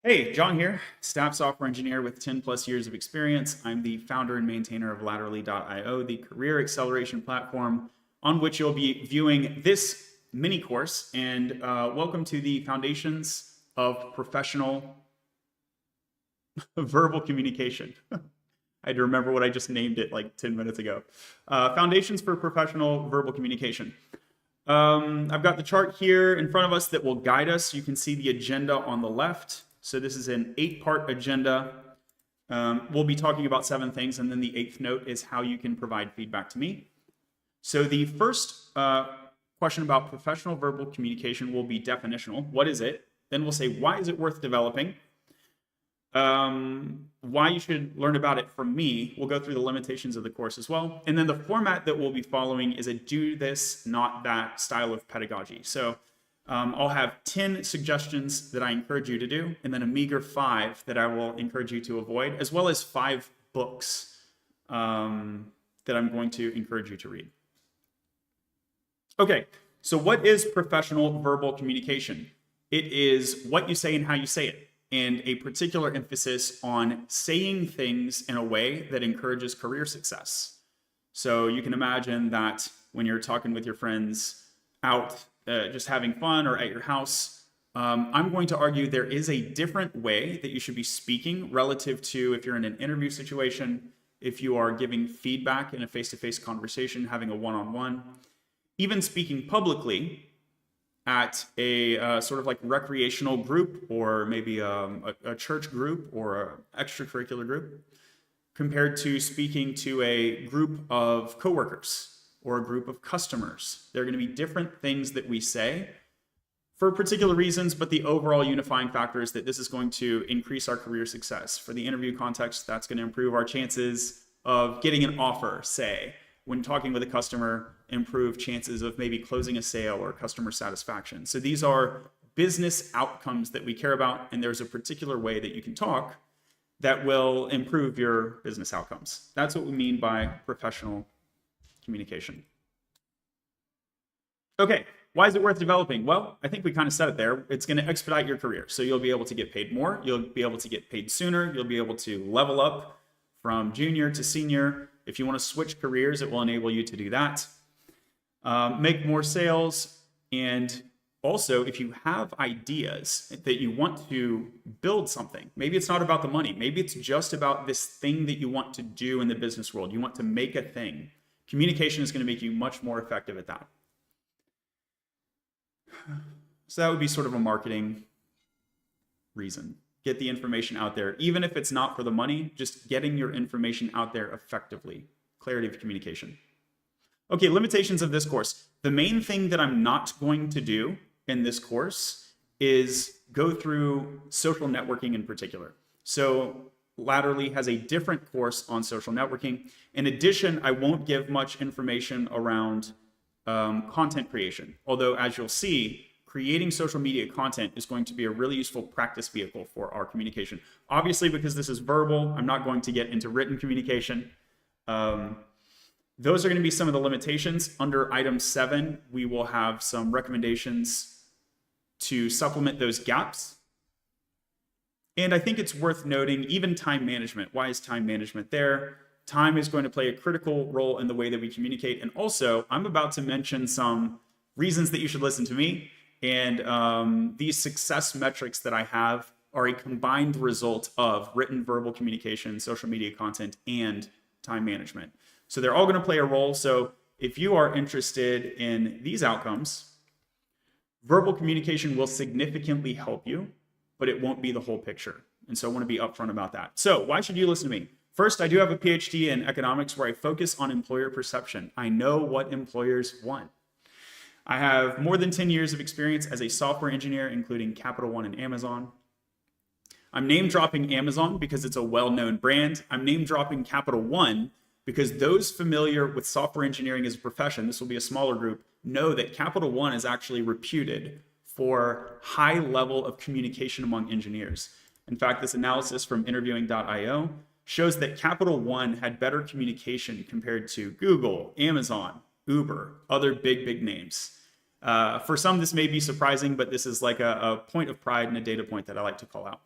Hey, John here, staff software engineer with 10 plus years of experience. I'm the founder and maintainer of Laterally.io, the career acceleration platform on which you'll be viewing this mini course. And welcome to the Foundations of Professional Verbal Communication. I had to remember what I just named it like 10 minutes ago. Foundations for Professional Verbal Communication. I've got the chart here in front of us that will guide us. You can see the agenda on the left. So this is an 8-part agenda. We'll be talking about 7 things, and then the 8th note is how you can provide feedback to me. So the first question about professional verbal communication will be definitional. What is it? Then we'll say, why is it worth developing? Why you should learn about it from me. We'll go through the limitations of the course as well. And then the format that we'll be following is a do this, not that style of pedagogy. So I'll have 10 suggestions that I encourage you to do, and then a meager 5 that I will encourage you to avoid, as well as 5 books that I'm going to encourage you to read. Okay, so what is professional verbal communication? It is what you say and how you say it, and a particular emphasis on saying things in a way that encourages career success. So you can imagine that when you're talking with your friends out just having fun or at your house, I'm going to argue there is a different way that you should be speaking relative to if you're in an interview situation, if you are giving feedback in a face-to-face conversation, having a one-on-one, even speaking publicly at a sort of like recreational group or maybe a church group or an extracurricular group, compared to speaking to a group of coworkers or a group of customers. There are going to be different things that we say for particular reasons, but the overall unifying factor is that this is going to increase our career success. For the interview context, that's going to improve our chances of getting an offer, say. When talking with a customer, improve chances of maybe closing a sale or customer satisfaction. So these are business outcomes that we care about, and there's a particular way that you can talk that will improve your business outcomes. That's what we mean by professional communication. Okay, why is it worth developing? Well, I think we kind of said it there. It's going to expedite your career. So you'll be able to get paid more. You'll be able to get paid sooner. You'll be able to level up from junior to senior. If you want to switch careers, it will enable you to do that. Make more sales. And also, if you have ideas that you want to build something, maybe it's not about the money. Maybe it's just about this thing that you want to do in the business world. You want to make a thing. Communication is going to make you much more effective at that. So that would be sort of a marketing reason. Get the information out there. Even if it's not for the money, just getting your information out there effectively. Clarity of communication. Okay, limitations of this course. The main thing that I'm not going to do in this course is go through social networking in particular. So Laterally has a different course on social networking. In addition, I won't give much information around content creation. Although, as you'll see, creating social media content is going to be a really useful practice vehicle for our communication. Obviously, because this is verbal, I'm not going to get into written communication. Those are going to be some of the limitations. Under item 7, we will have some recommendations to supplement those gaps. And I think it's worth noting even time management. Why is time management there? Time is going to play a critical role in the way that we communicate. And also, I'm about to mention some reasons that you should listen to me. And these success metrics that I have are a combined result of written verbal communication, social media content, and time management. So they're all going to play a role. So if you are interested in these outcomes, verbal communication will significantly help you, but it won't be the whole picture. And so I want to be upfront about that. So why should you listen to me? First, I do have a PhD in economics where I focus on employer perception. I know what employers want. I have more than 10 years of experience as a software engineer, including Capital One and Amazon. I'm name dropping Amazon because it's a well-known brand. I'm name dropping Capital One because those familiar with software engineering as a profession, this will be a smaller group, know that Capital One is actually reputed for high level of communication among engineers. In fact, this analysis from interviewing.io shows that Capital One had better communication compared to Google, Amazon, Uber, other big names. For some, this may be surprising, but this is like a point of pride and a data point that I like to call out.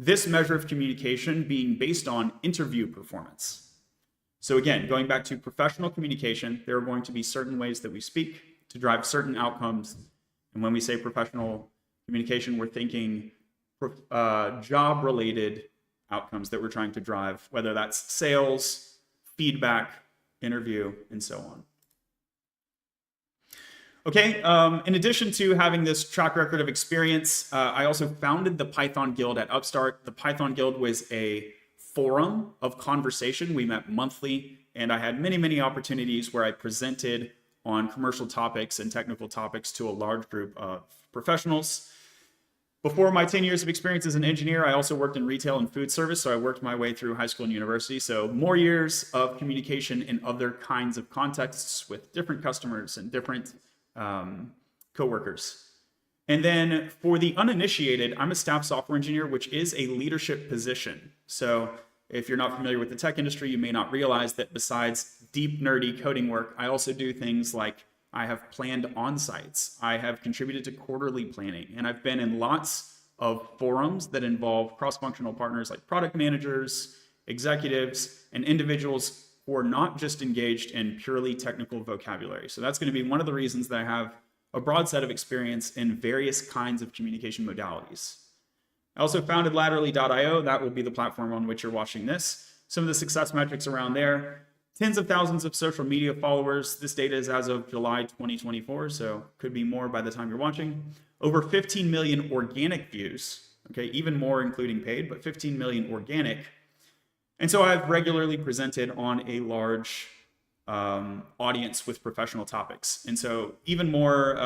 This measure of communication being based on interview performance. So again, going back to professional communication, there are going to be certain ways that we speak to drive certain outcomes. And when we say professional communication, we're thinking job-related outcomes that we're trying to drive, whether that's sales, feedback, interview, and so on. Okay, in addition to having this track record of experience, I also founded the Python Guild at Upstart. The Python Guild was a forum of conversation. We met monthly, and I had many, many opportunities where I presented on commercial topics and technical topics to a large group of professionals. Before my 10 years of experience as an engineer, I also worked in retail and food service, so I worked my way through high school and university. So more years of communication in other kinds of contexts with different customers and different coworkers. And then for the uninitiated, I'm a staff software engineer, which is a leadership position. So if you're not familiar with the tech industry, you may not realize that besides deep, nerdy coding work, I also do things like I have planned on-sites. I have contributed to quarterly planning, and I've been in lots of forums that involve cross-functional partners like product managers, executives, and individuals who are not just engaged in purely technical vocabulary. So that's going to be one of the reasons that I have a broad set of experience in various kinds of communication modalities. I also founded Latterly.io. That will be the platform on which you're watching this. Some of the success metrics around there: tens of thousands of social media followers. This data is as of July 2024, so could be more by the time you're watching. Over 15 million organic views, okay, even more including paid, but 15 million organic. And so I've regularly presented on a large audience with professional topics. And so even more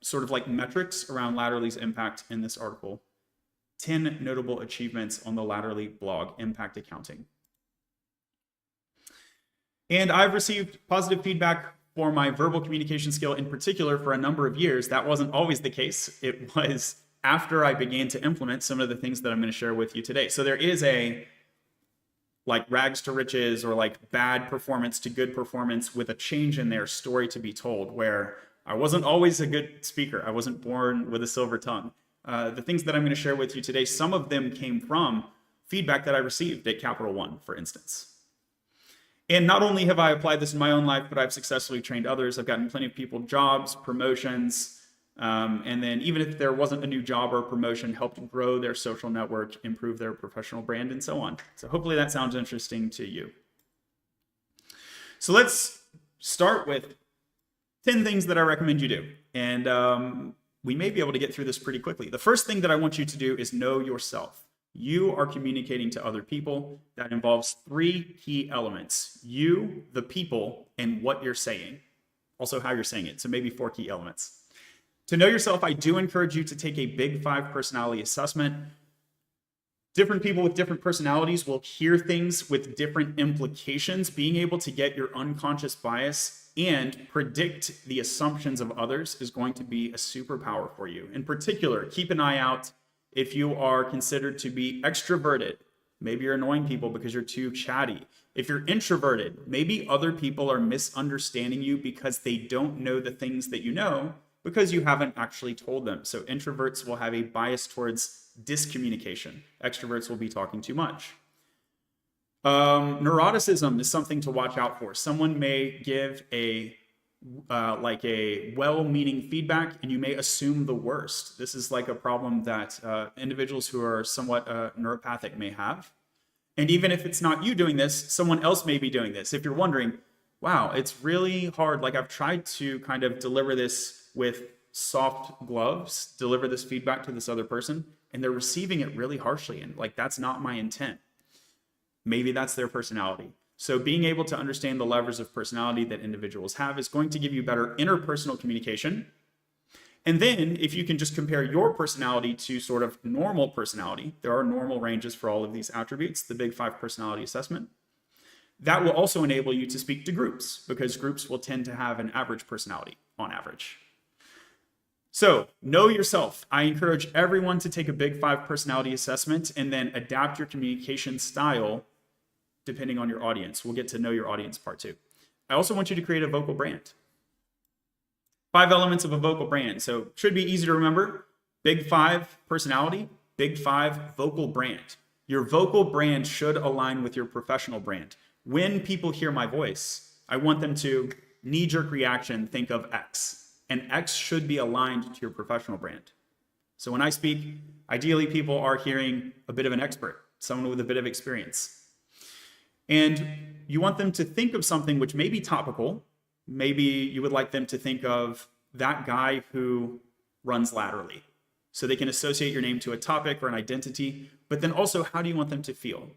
sort of like metrics around Latterly's impact in this article. 10 notable achievements on the Latterly blog, Impact Accounting. And I've received positive feedback for my verbal communication skill in particular for a number of years. That wasn't always the case. It was after I began to implement some of the things that I'm going to share with you today. So there is a like rags to riches or like bad performance to good performance with a change in their story to be told, where I wasn't always a good speaker. I wasn't born with a silver tongue. The things that I'm going to share with you today, some of them came from feedback that I received at Capital One, for instance. And not only have I applied this in my own life, but I've successfully trained others. I've gotten plenty of people jobs, promotions, and then even if there wasn't a new job or promotion, helped grow their social network, improve their professional brand, and so on. So hopefully that sounds interesting to you. So let's start with 10 things that I recommend you do. And we may be able to get through this pretty quickly. The first thing that I want you to do is know yourself. You are communicating to other people. That involves 3 key elements: you, the people, and what you're saying. Also how you're saying it. So maybe 4 key elements. To know yourself, I do encourage you to take a Big 5 personality assessment. Different people with different personalities will hear things with different implications. Being able to get your unconscious bias and predict the assumptions of others is going to be a superpower for you. In particular, keep an eye out if you are considered to be extroverted. Maybe you're annoying people because you're too chatty. If you're introverted, maybe other people are misunderstanding you because they don't know the things that you know because you haven't actually told them. So introverts will have a bias towards discommunication. Extroverts will be talking too much. Neuroticism is something to watch out for. Someone may give a well-meaning feedback, and you may assume the worst. This is like a problem that individuals who are somewhat neuropathic may have. And even if it's not you doing this, someone else may be doing this. If you're wondering, wow, it's really hard. Like I've tried to kind of deliver this with soft gloves, deliver this feedback to this other person, and they're receiving it really harshly. And like, that's not my intent. Maybe that's their personality. So being able to understand the levers of personality that individuals have is going to give you better interpersonal communication. And then if you can just compare your personality to sort of normal personality, there are normal ranges for all of these attributes, the Big 5 personality assessment. That will also enable you to speak to groups, because groups will tend to have an average personality on average. So know yourself. I encourage everyone to take a Big 5 personality assessment and then adapt your communication style depending on your audience. We'll get to know your audience part 2. I also want you to create a vocal brand. 5 elements of a vocal brand. So should be easy to remember. Big 5 personality, Big five, vocal brand. Your vocal brand should align with your professional brand. When people hear my voice, I want them to knee-jerk reaction, think of X. And X should be aligned to your professional brand. So when I speak, ideally people are hearing a bit of an expert, someone with a bit of experience. And you want them to think of something which may be topical. Maybe you would like them to think of that guy who runs laterally. So they can associate your name to a topic or an identity, but then also how do you want them to feel?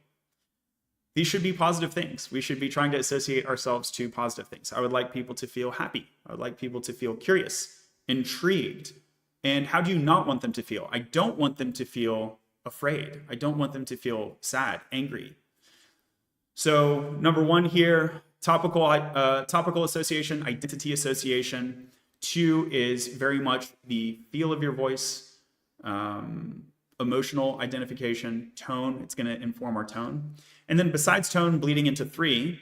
These should be positive things. We should be trying to associate ourselves to positive things. I would like people to feel happy. I would like people to feel curious, intrigued. And how do you not want them to feel? I don't want them to feel afraid. I don't want them to feel sad, angry. So number one here, topical association, identity association. 2 is very much the feel of your voice, emotional identification, tone. It's going to inform our tone. And then besides tone, bleeding into 3,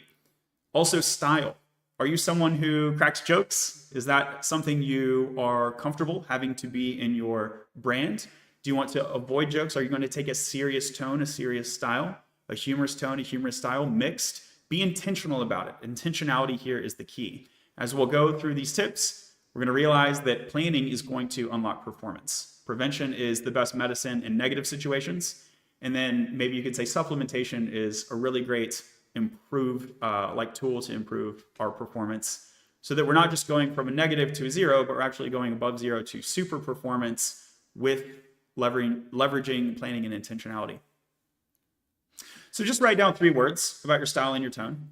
also style. Are you someone who cracks jokes? Is that something you are comfortable having to be in your brand? Do you want to avoid jokes? Are you going to take a serious tone, a serious style, a humorous tone, a humorous style, mixed? Be intentional about it. Intentionality here is the key. As we'll go through these tips, we're going to realize that planning is going to unlock performance. Prevention is the best medicine in negative situations. And then maybe you could say supplementation is a really great improved tool to improve our performance so that we're not just going from a negative to a 0, but we're actually going above 0 to super performance with leveraging planning and intentionality. So just write down 3 words about your style and your tone.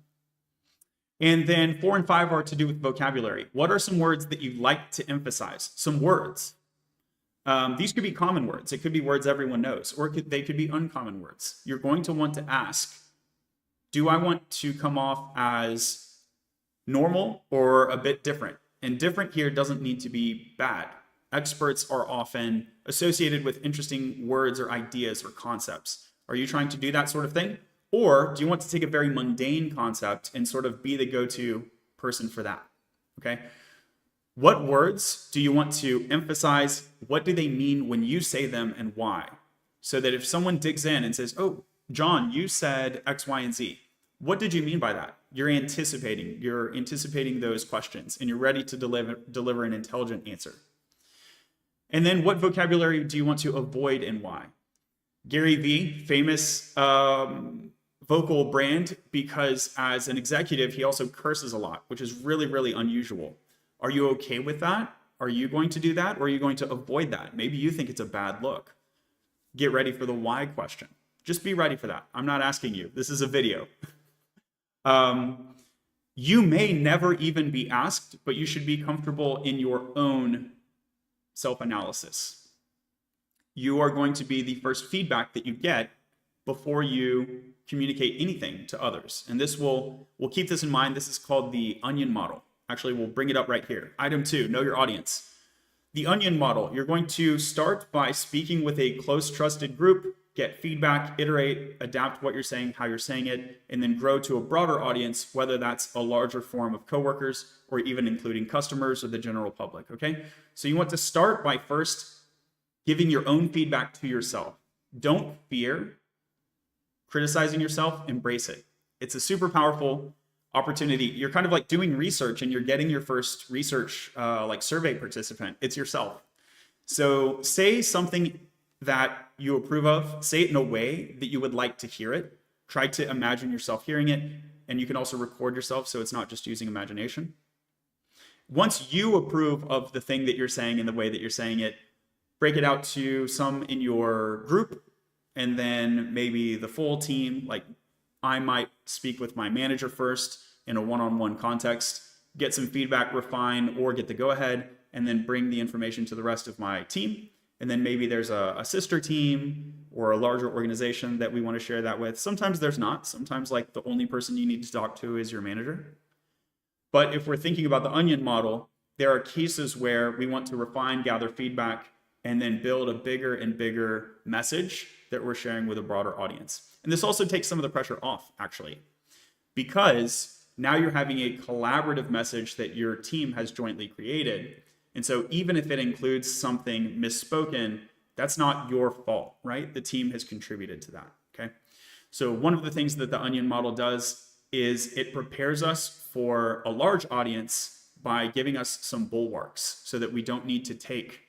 And then 4 and 5 are to do with vocabulary. What are some words that you like to emphasize? Some words. These could be common words. It could be words everyone knows, or they could be uncommon words. You're going to want to ask, do I want to come off as normal or a bit different? And different here doesn't need to be bad. Experts are often associated with interesting words or ideas or concepts. Are you trying to do that sort of thing? Or do you want to take a very mundane concept and sort of be the go-to person for that? Okay. What words do you want to emphasize? What do they mean when you say them and why? So that if someone digs in and says, oh, John, you said X, Y, and Z. What did you mean by that? You're anticipating those questions and you're ready to deliver an intelligent answer. And then what vocabulary do you want to avoid and why? Gary Vee, famous vocal brand, because as an executive, he also curses a lot, which is really, really unusual. Are you okay with that? Are you going to do that? Or are you going to avoid that? Maybe you think it's a bad look. Get ready for the why question. Just be ready for that. I'm not asking you. This is a video. You may never even be asked, but you should be comfortable in your own self-analysis. You are going to be the first feedback that you get before you communicate anything to others. And this we'll keep this in mind. This is called the onion model. Actually, we'll bring it up right here. Item 2, know your audience. The onion model, you're going to start by speaking with a close, trusted group, get feedback, iterate, adapt what you're saying, how you're saying it, and then grow to a broader audience, whether that's a larger forum of coworkers or even including customers or the general public, okay? So you want to start by first giving your own feedback to yourself. Don't fear criticizing yourself, embrace it. It's a super powerful opportunity. You're kind of like doing research and you're getting your first research survey participant. It's yourself. So say something that you approve of, say it in a way that you would like to hear it. Try to imagine yourself hearing it, and you can also record yourself so it's not just using imagination. Once you approve of the thing that you're saying and the way that you're saying it, break it out to some in your group, and then maybe the full team. Like I might speak with my manager first in a one-on-one context, get some feedback, refine, or get the go-ahead, and then bring the information to the rest of my team. And then maybe there's a sister team or a larger organization that we want to share that with. Sometimes there's not. Sometimes like the only person you need to talk to is your manager. But if we're thinking about the onion model, there are cases where we want to refine, gather feedback, and then build a bigger and bigger message that we're sharing with a broader audience. And this also takes some of the pressure off, actually, because now you're having a collaborative message that your team has jointly created. And so even if it includes something misspoken, That's not your fault, right? The team has contributed to that, okay? So one of the things that the onion model does is it prepares us for a large audience by giving us some bulwarks so that we don't need to take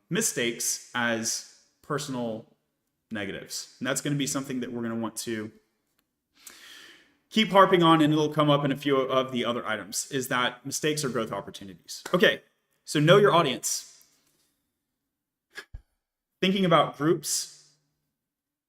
mistakes as personal negatives. And that's going to be something that we're going to want to keep harping on, and it'll come up in a few of the other items, is that mistakes are growth opportunities. Okay, so know your audience. Thinking about groups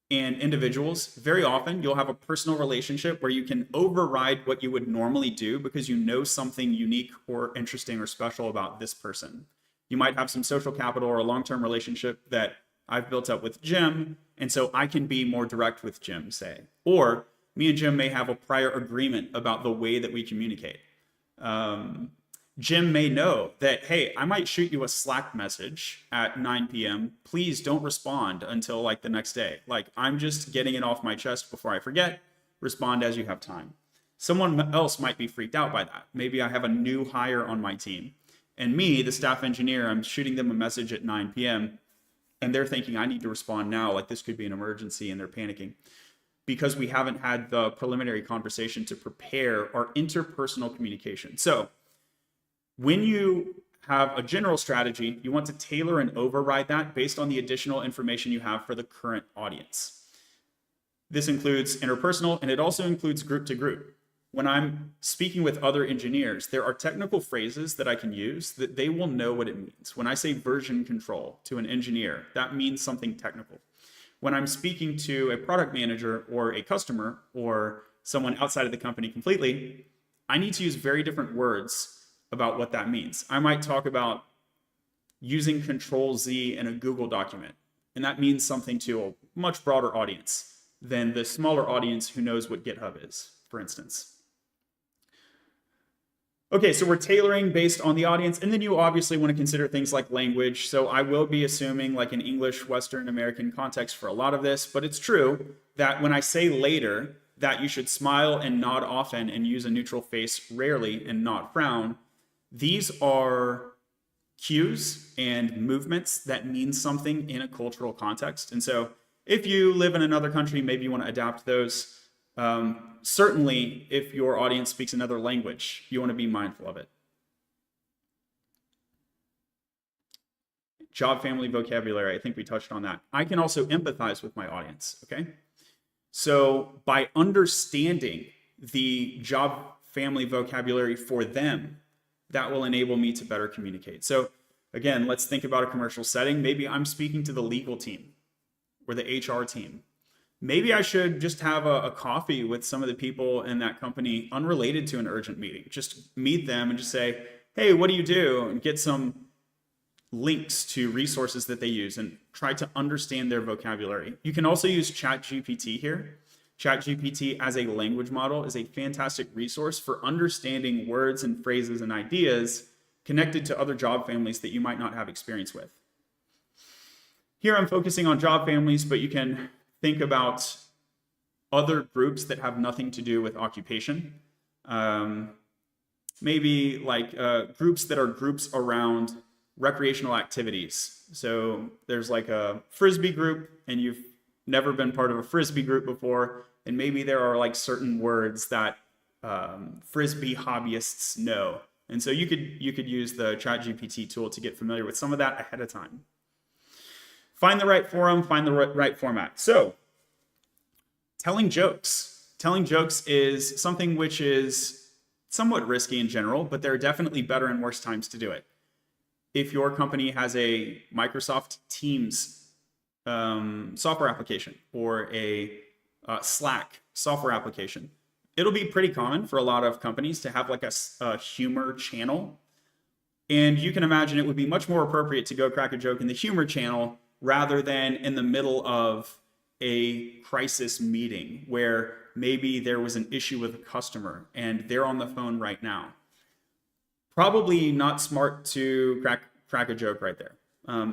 and individuals, very often you'll have a personal relationship where you can override what you would normally do because you know something unique or interesting or special about this person. You might have some social capital or a long-term relationship that I've built up with Jim, and so I can be more direct with Jim, say. Or me and Jim may have a prior agreement about the way that we communicate. Jim may know that, hey, I might shoot you a Slack message at 9 p.m. Please don't respond until like the next day. Like, I'm just getting it off my chest before I forget. Respond as you have time. Someone else might be freaked out by that. Maybe I have a new hire on my team. And me, the staff engineer, I'm shooting them a message at 9 p.m. and they're thinking I need to respond now, like this could be an emergency, and they're panicking because we haven't had the preliminary conversation to prepare our interpersonal communication. So when you have a general strategy, you want to tailor and override that based on the additional information you have for the current audience. This includes interpersonal, and it also includes group to group. When I'm speaking with other engineers, there are technical phrases that I can use that they will know what it means. When I say version control to an engineer, that means something technical. When I'm speaking to a product manager or a customer or someone outside of the company completely, I need to use very different words about what that means. I might talk about using Control-Z in a Google document, and that means something to a much broader audience than the smaller audience who knows what GitHub is, for instance. Okay, so we're tailoring based on the audience, and then you obviously want to consider things like language. So I will be assuming like an English Western American context for a lot of this, but it's true that when I say later that you should smile and nod often and use a neutral face rarely and not frown, these are cues and movements that mean something in a cultural context. And so if you live in another country, maybe you want to adapt those. Certainly, if your audience speaks another language, you want to be mindful of it. Job family vocabulary, I think we touched on that. I can also empathize with my audience, okay? So by understanding the job family vocabulary for them, that will enable me to better communicate. So again, let's think about a commercial setting. Maybe I'm speaking to the legal team or the HR team. Maybe I should just have a coffee with some of the people in that company unrelated to an urgent meeting. Just meet them and just say, hey, what do you do? And get some links to resources that they use and try to understand their vocabulary. You can also use ChatGPT here. ChatGPT as a language model is a fantastic resource for understanding words and phrases and ideas connected to other job families that you might not have experience with. Here I'm focusing on job families, but you can think about other groups that have nothing to do with occupation. Maybe like groups that are groups around recreational activities. So there's like a Frisbee group and you've never been part of a Frisbee group before. And maybe there are like certain words that Frisbee hobbyists know. And so you could use the ChatGPT tool to get familiar with some of that ahead of time. Find the right forum, find the right format. So, telling jokes. Telling jokes is something which is somewhat risky in general, but there are definitely better and worse times to do it. If your company has a Microsoft Teams software application or a Slack software application, it'll be pretty common for a lot of companies to have like a humor channel. And you can imagine it would be much more appropriate to go crack a joke in the humor channel rather than in the middle of a crisis meeting where maybe there was an issue with a customer and they're on the phone right now. Probably not smart to crack a joke right there.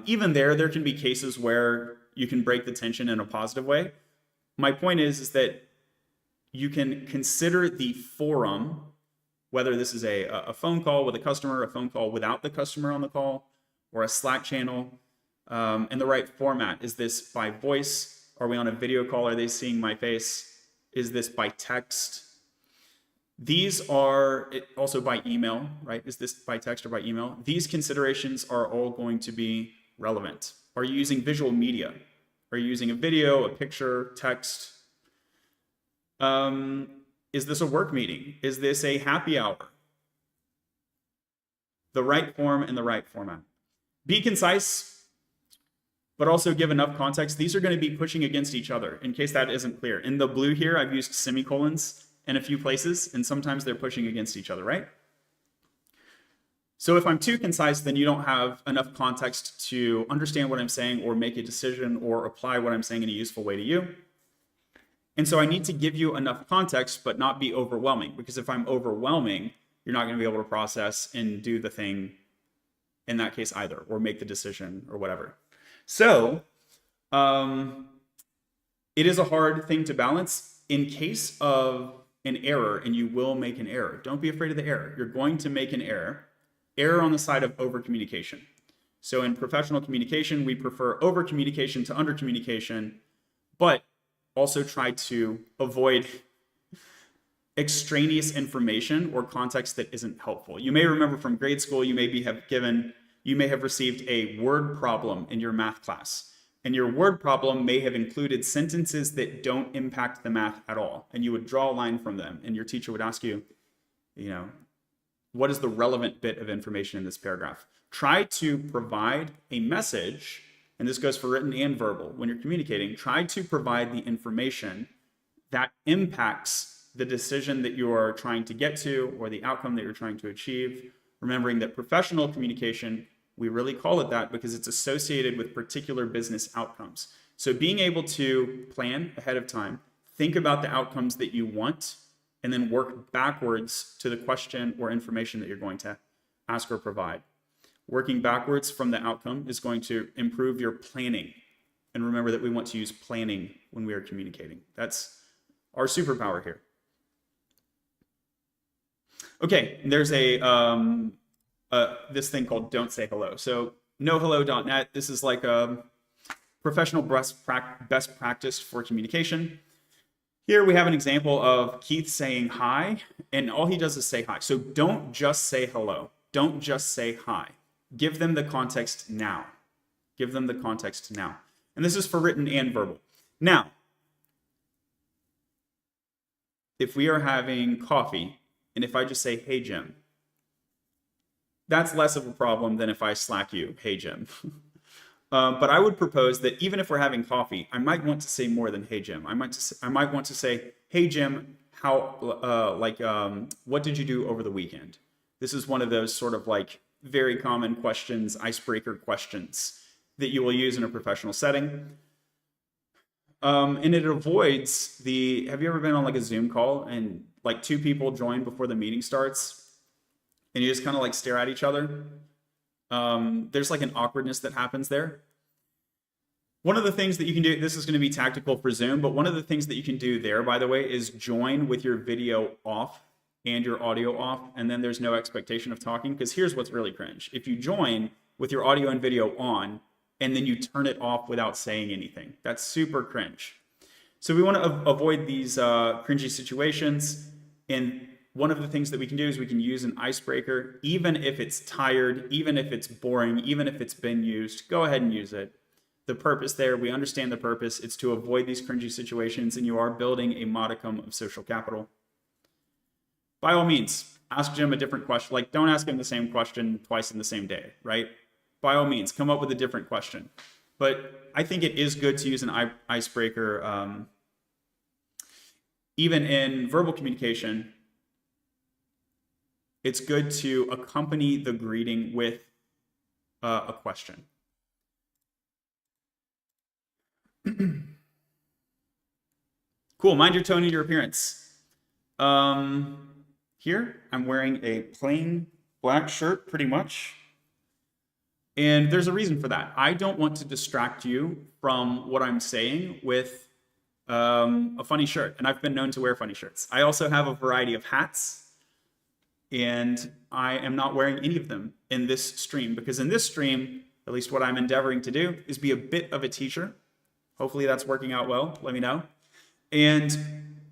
Even there can be cases where you can break the tension in a positive way. My point is that you can consider the forum, whether this is a phone call with a customer, a phone call without the customer on the call, or a Slack channel. And the right format. Is this by voice? Are we on a video call? Are they seeing my face? Is this by text? These are also by email, right? Is this by text or by email? These considerations are all going to be relevant. Are you using visual media? Are you using a video, a picture, text? Is this a work meeting? Is this a happy hour? The right form and the right format. Be concise, but also give enough context. These are going to be pushing against each other, in case that isn't clear. In the blue here, I've used semicolons in a few places, and sometimes they're pushing against each other, right? So if I'm too concise, then you don't have enough context to understand what I'm saying or make a decision or apply what I'm saying in a useful way to you. And so I need to give you enough context, but not be overwhelming, because if I'm overwhelming, you're not going to be able to process and do the thing in that case either, or make the decision or whatever. So it is a hard thing to balance. In case of an error, and you will make an error, don't be afraid of the error. You're going to make an error on the side of over communication. So in professional communication, we prefer over communication to under communication, but also try to avoid extraneous information or context that isn't helpful. You may remember from grade school, you may have received a word problem in your math class. And your word problem may have included sentences that don't impact the math at all. And you would draw a line from them, and your teacher would ask you, what is the relevant bit of information in this paragraph? Try to provide a message, and this goes for written and verbal. When you're communicating, try to provide the information that impacts the decision that you are trying to get to or the outcome that you're trying to achieve. Remembering that professional communication, we really call it that because it's associated with particular business outcomes. So being able to plan ahead of time, think about the outcomes that you want, and then work backwards to the question or information that you're going to ask or provide. Working backwards from the outcome is going to improve your planning. And remember that we want to use planning when we are communicating. That's our superpower here. Okay, there's this thing called Don't Say Hello. So nohello.net, this is like a professional best practice for communication. Here we have an example of Keith saying hi, and all he does is say hi. So don't just say hello. Don't just say hi. Give them the context now. Give them the context now. And this is for written and verbal. Now, if we are having coffee, and if I just say, hey, Jim, that's less of a problem than if I Slack you, hey, Jim. But I would propose that even if we're having coffee, I might want to say more than hey, Jim. I might want to say, hey, Jim, what did you do over the weekend? This is one of those sort of like very common questions, icebreaker questions that you will use in a professional setting. And it avoids have you ever been on like a Zoom call and like two people join before the meeting starts and you just kind of like stare at each other? There's like an awkwardness that happens there. One of the things that you can do, this is going to be tactical for Zoom, but one of the things that you can do there, by the way, is join with your video off and your audio off, and then there's no expectation of talking, because here's what's really cringe. If you join with your audio and video on, and then you turn it off without saying anything, that's super cringe. So we want to avoid these cringy situations, and one of the things that we can do is we can use an icebreaker, even if it's tired, even if it's boring, even if it's been used, go ahead and use it. The purpose there, we understand the purpose. It's to avoid these cringy situations, and you are building a modicum of social capital. By all means, ask Jim a different question. Like, don't ask him the same question twice in the same day, right? By all means, come up with a different question. But I think it is good to use an icebreaker, even in verbal communication. It's good to accompany the greeting with a question. Cool, mind your tone and your appearance. Here, I'm wearing a plain black shirt, pretty much. And there's a reason for that. I don't want to distract you from what I'm saying with a funny shirt. And I've been known to wear funny shirts. I also have a variety of hats. And I am not wearing any of them in this stream, because in this stream, at least what I'm endeavoring to do, is be a bit of a teacher. Hopefully that's working out well. Let me know. And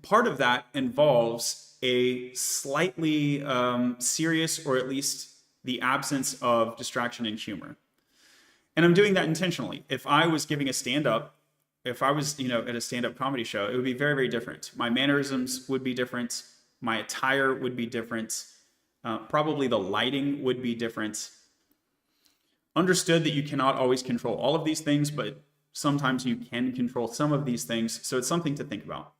part of that involves a slightly serious, or at least the absence of distraction and humor. And I'm doing that intentionally. If I was giving a stand-up, if I was, at a stand-up comedy show, it would be very, very different. My mannerisms would be different. My attire would be different. Probably the lighting would be different. Understood that you cannot always control all of these things, but sometimes you can control some of these things. So it's something to think about.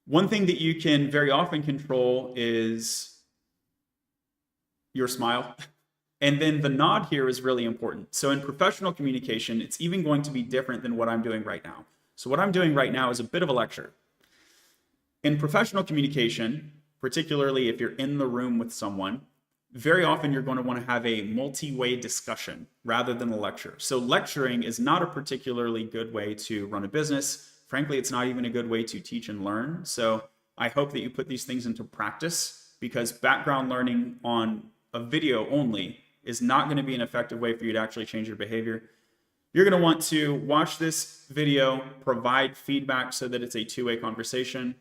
One thing that you can very often control is your smile. And then the nod here is really important. So in professional communication, it's even going to be different than what I'm doing right now. So what I'm doing right now is a bit of a lecture. In professional communication, particularly if you're in the room with someone, very often you're going to want to have a multi-way discussion rather than a lecture. So lecturing is not a particularly good way to run a business. Frankly, it's not even a good way to teach and learn. So I hope that you put these things into practice, because background learning on a video only is not going to be an effective way for you to actually change your behavior. You're going to want to watch this video, provide feedback so that it's a two-way conversation.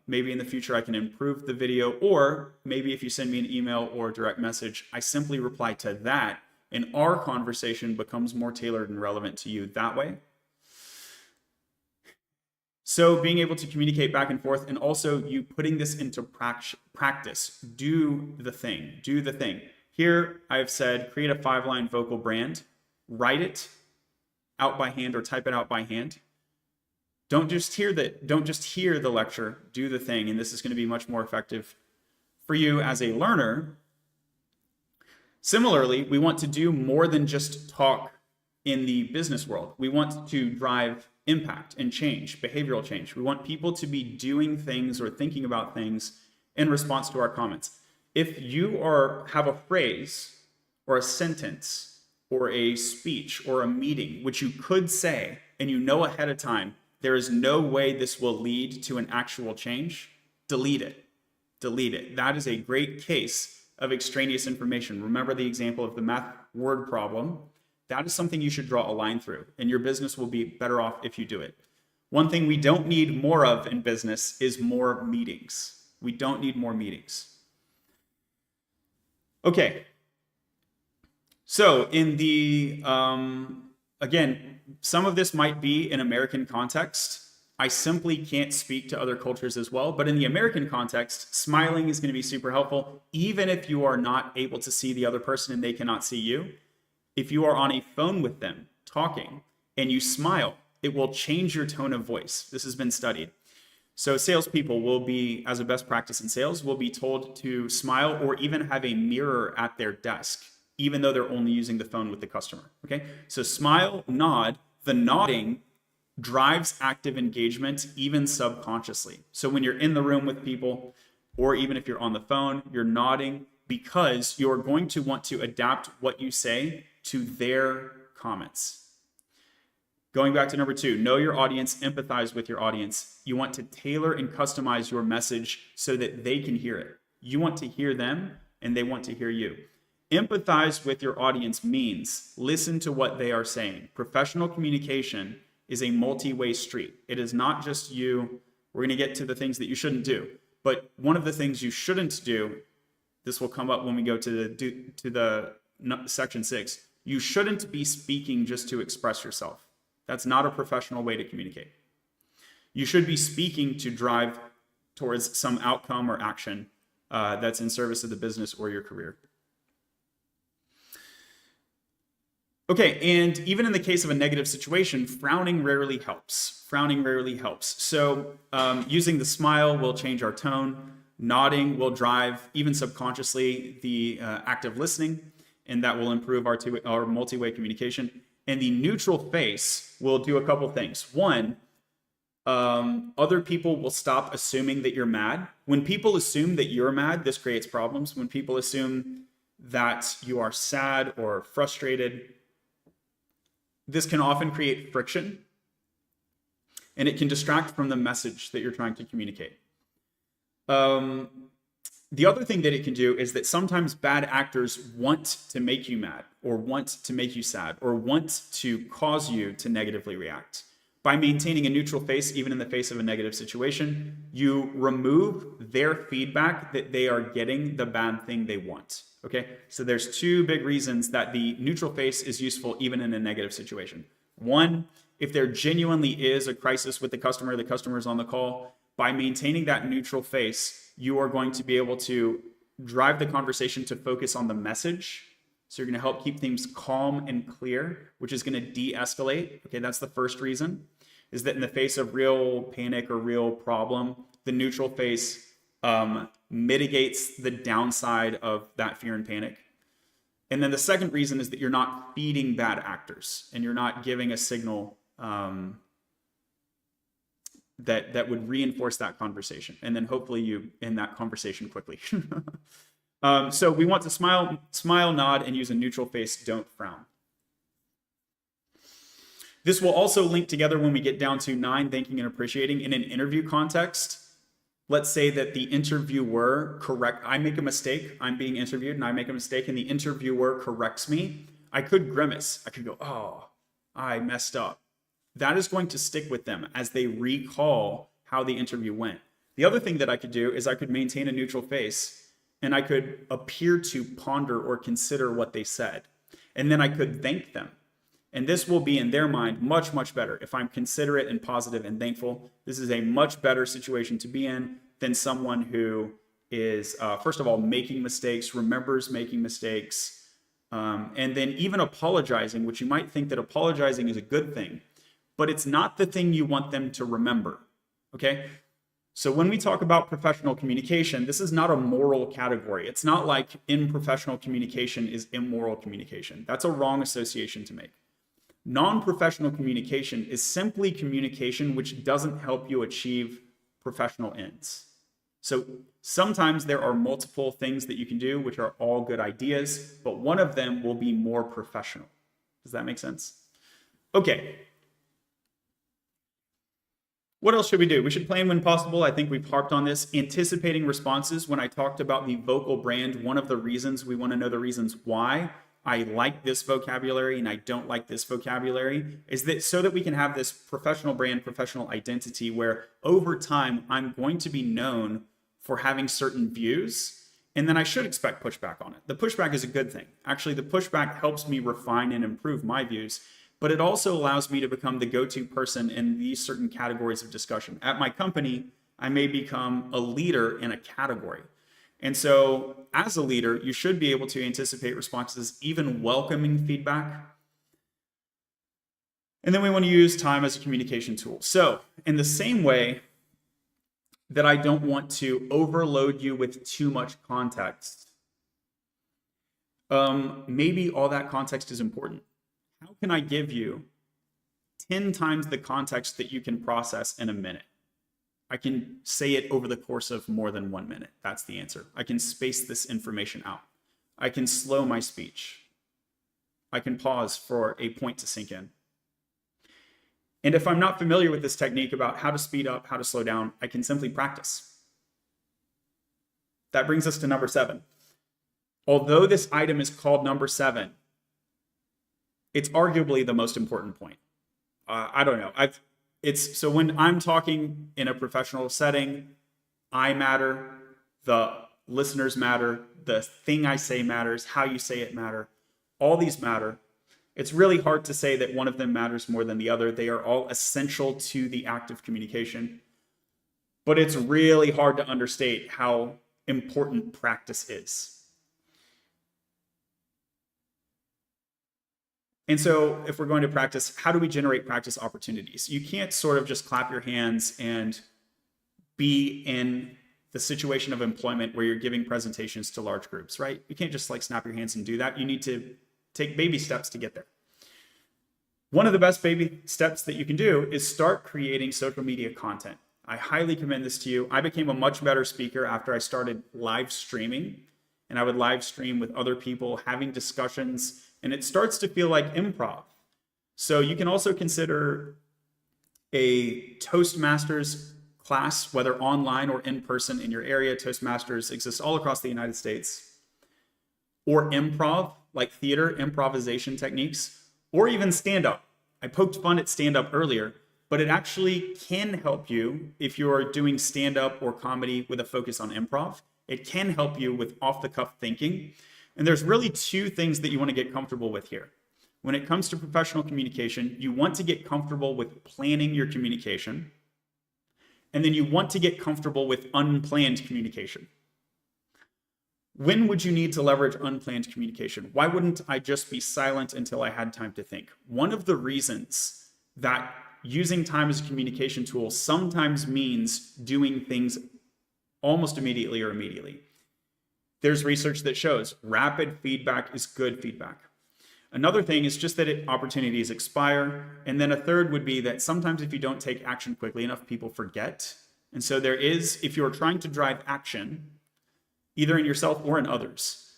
Maybe in the future I can improve the video, or maybe if you send me an email or direct message, I simply reply to that and our conversation becomes more tailored and relevant to you that way. So being able to communicate back and forth, and also you putting this into practice. Do the thing. Do the thing. Here I have said create a 5-line vocal brand. Write it out by hand or type it out by hand. Don't just hear the lecture. Do the thing, and this is going to be much more effective for you as a learner. Similarly, we want to do more than just talk in the business world. We want to drive impact and change, behavioral change. We want people to be doing things or thinking about things in response to our comments. If you have a phrase or a sentence or a speech or a meeting, which you could say, and you know ahead of time, there is no way this will lead to an actual change, delete it. Delete it. That is a great case of extraneous information. Remember the example of the math word problem. That is something you should draw a line through, and your business will be better off if you do it. One thing we don't need more of in business is more meetings. We don't need more meetings. Okay. So in the, again, some of this might be in American context. I simply can't speak to other cultures as well, but in the American context, smiling is going to be super helpful, even if you are not able to see the other person and they cannot see you. If you are on a phone with them talking and you smile, it will change your tone of voice. This has been studied. So salespeople will be, as a best practice in sales, will be told to smile or even have a mirror at their desk, even though they're only using the phone with the customer. Okay, so smile, nod. The nodding drives active engagement, even subconsciously. So when you're in the room with people, or even if you're on the phone, you're nodding because you're going to want to adapt what you say to their comments. Going back to number 2, know your audience, empathize with your audience. You want to tailor and customize your message so that they can hear it. You want to hear them and they want to hear you. Empathize with your audience means listen to what they are saying. Professional communication is a multi-way street. It is not just you. We're going to get to the things that you shouldn't do. But one of the things you shouldn't do, this will come up when we go to the section 6. You shouldn't be speaking just to express yourself. That's not a professional way to communicate. You should be speaking to drive towards some outcome or action that's in service of the business or your career. Okay, and even in the case of a negative situation, frowning rarely helps. Frowning rarely helps. So using the smile will change our tone. Nodding will drive, even subconsciously, the active listening, and that will improve our multi-way communication. And the neutral face will do a couple things. One, other people will stop assuming that you're mad. When people assume that you're mad, this creates problems. When people assume that you are sad or frustrated, this can often create friction, and it can distract from the message that you're trying to communicate. The other thing that it can do is that sometimes bad actors want to make you mad or want to make you sad or want to cause you to negatively react. By maintaining a neutral face, even in the face of a negative situation, you remove their feedback that they are getting the bad thing they want. Okay, so there's two big reasons that the neutral face is useful even in a negative situation. One, if there genuinely is a crisis with the customer is on the call, by maintaining that neutral face, you are going to be able to drive the conversation to focus on the message. So you're going to help keep things calm and clear, which is going to de-escalate. Okay, that's the first reason, is that in the face of real panic or real problem, the neutral face mitigates the downside of that fear and panic. And then the second reason is that you're not feeding bad actors and you're not giving a signal that would reinforce that conversation. And then hopefully you end that conversation quickly. So we want to smile, nod, and use a neutral face, don't frown. This will also link together when we get down to 9, thanking and appreciating. In an interview context, let's say that the interviewer I make a mistake, I'm being interviewed and I make a mistake and the interviewer corrects me. I could grimace. I could go, oh, I messed up. That is going to stick with them as they recall how the interview went. The other thing that I could do is I could maintain a neutral face and I could appear to ponder or consider what they said. And then I could thank them. And this will be in their mind much, much better. If I'm considerate and positive and thankful, this is a much better situation to be in than someone who is, first of all, making mistakes, remembers making mistakes, and then even apologizing, which you might think that apologizing is a good thing, but it's not the thing you want them to remember, okay? So when we talk about professional communication, this is not a moral category. It's not like professional communication is immoral communication. That's a wrong association to make. Non-professional communication is simply communication which doesn't help you achieve professional ends. So sometimes there are multiple things that you can do, which are all good ideas, but one of them will be more professional. Does that make sense? Okay. What else should we do? We should plan when possible. I think we've harped on this. Anticipating responses. When I talked about the vocal brand, one of the reasons we want to know the reasons why I like this vocabulary and I don't like this vocabulary is that so that we can have this professional brand, professional identity where over time I'm going to be known for having certain views and then I should expect pushback on it. The pushback is a good thing. Actually, the pushback helps me refine and improve my views, but it also allows me to become the go-to person in these certain categories of discussion. At my company, I may become a leader in a category. And so as a leader, you should be able to anticipate responses, even welcoming feedback. And then we want to use time as a communication tool. So in the same way that I don't want to overload you with too much context, maybe all that context is important. How can I give you 10 times the context that you can process in a minute? I can say it over the course of more than 1 minute. That's the answer. I can space this information out. I can slow my speech. I can pause for a point to sink in. And if I'm not familiar with this technique about how to speed up, how to slow down, I can simply practice. That brings us to number 7. Although this item is called number 7, it's arguably the most important point. I don't know. So when I'm talking in a professional setting, I matter, the listeners matter, the thing I say matters, how you say it matter, all these matter. It's really hard to say that one of them matters more than the other. They are all essential to the act of communication. But it's really hard to understate how important practice is. And so if we're going to practice, how do we generate practice opportunities? You can't sort of just clap your hands and be in the situation of employment where you're giving presentations to large groups, right? You can't just like snap your hands and do that. You need to take baby steps to get there. One of the best baby steps that you can do is start creating social media content. I highly commend this to you. I became a much better speaker after I started live streaming, and I would live stream with other people having discussions, and it starts to feel like improv. So you can also consider a Toastmasters class, whether online or in person in your area. Toastmasters exists all across the United States. Or improv, like theater, improvisation techniques, or even stand-up. I poked fun at stand-up earlier, but it actually can help you if you're doing stand-up or comedy with a focus on improv. It can help you with off-the-cuff thinking. And there's really two things that you want to get comfortable with here. When it comes to professional communication, you want to get comfortable with planning your communication, and then you want to get comfortable with unplanned communication. When would you need to leverage unplanned communication? Why wouldn't I just be silent until I had time to think? One of the reasons that using time as a communication tool sometimes means doing things almost immediately or immediately. There's research that shows rapid feedback is good feedback. Another thing is just that opportunities expire. And then a third would be that sometimes if you don't take action quickly enough, people forget. And so there is, if you're trying to drive action, either in yourself or in others,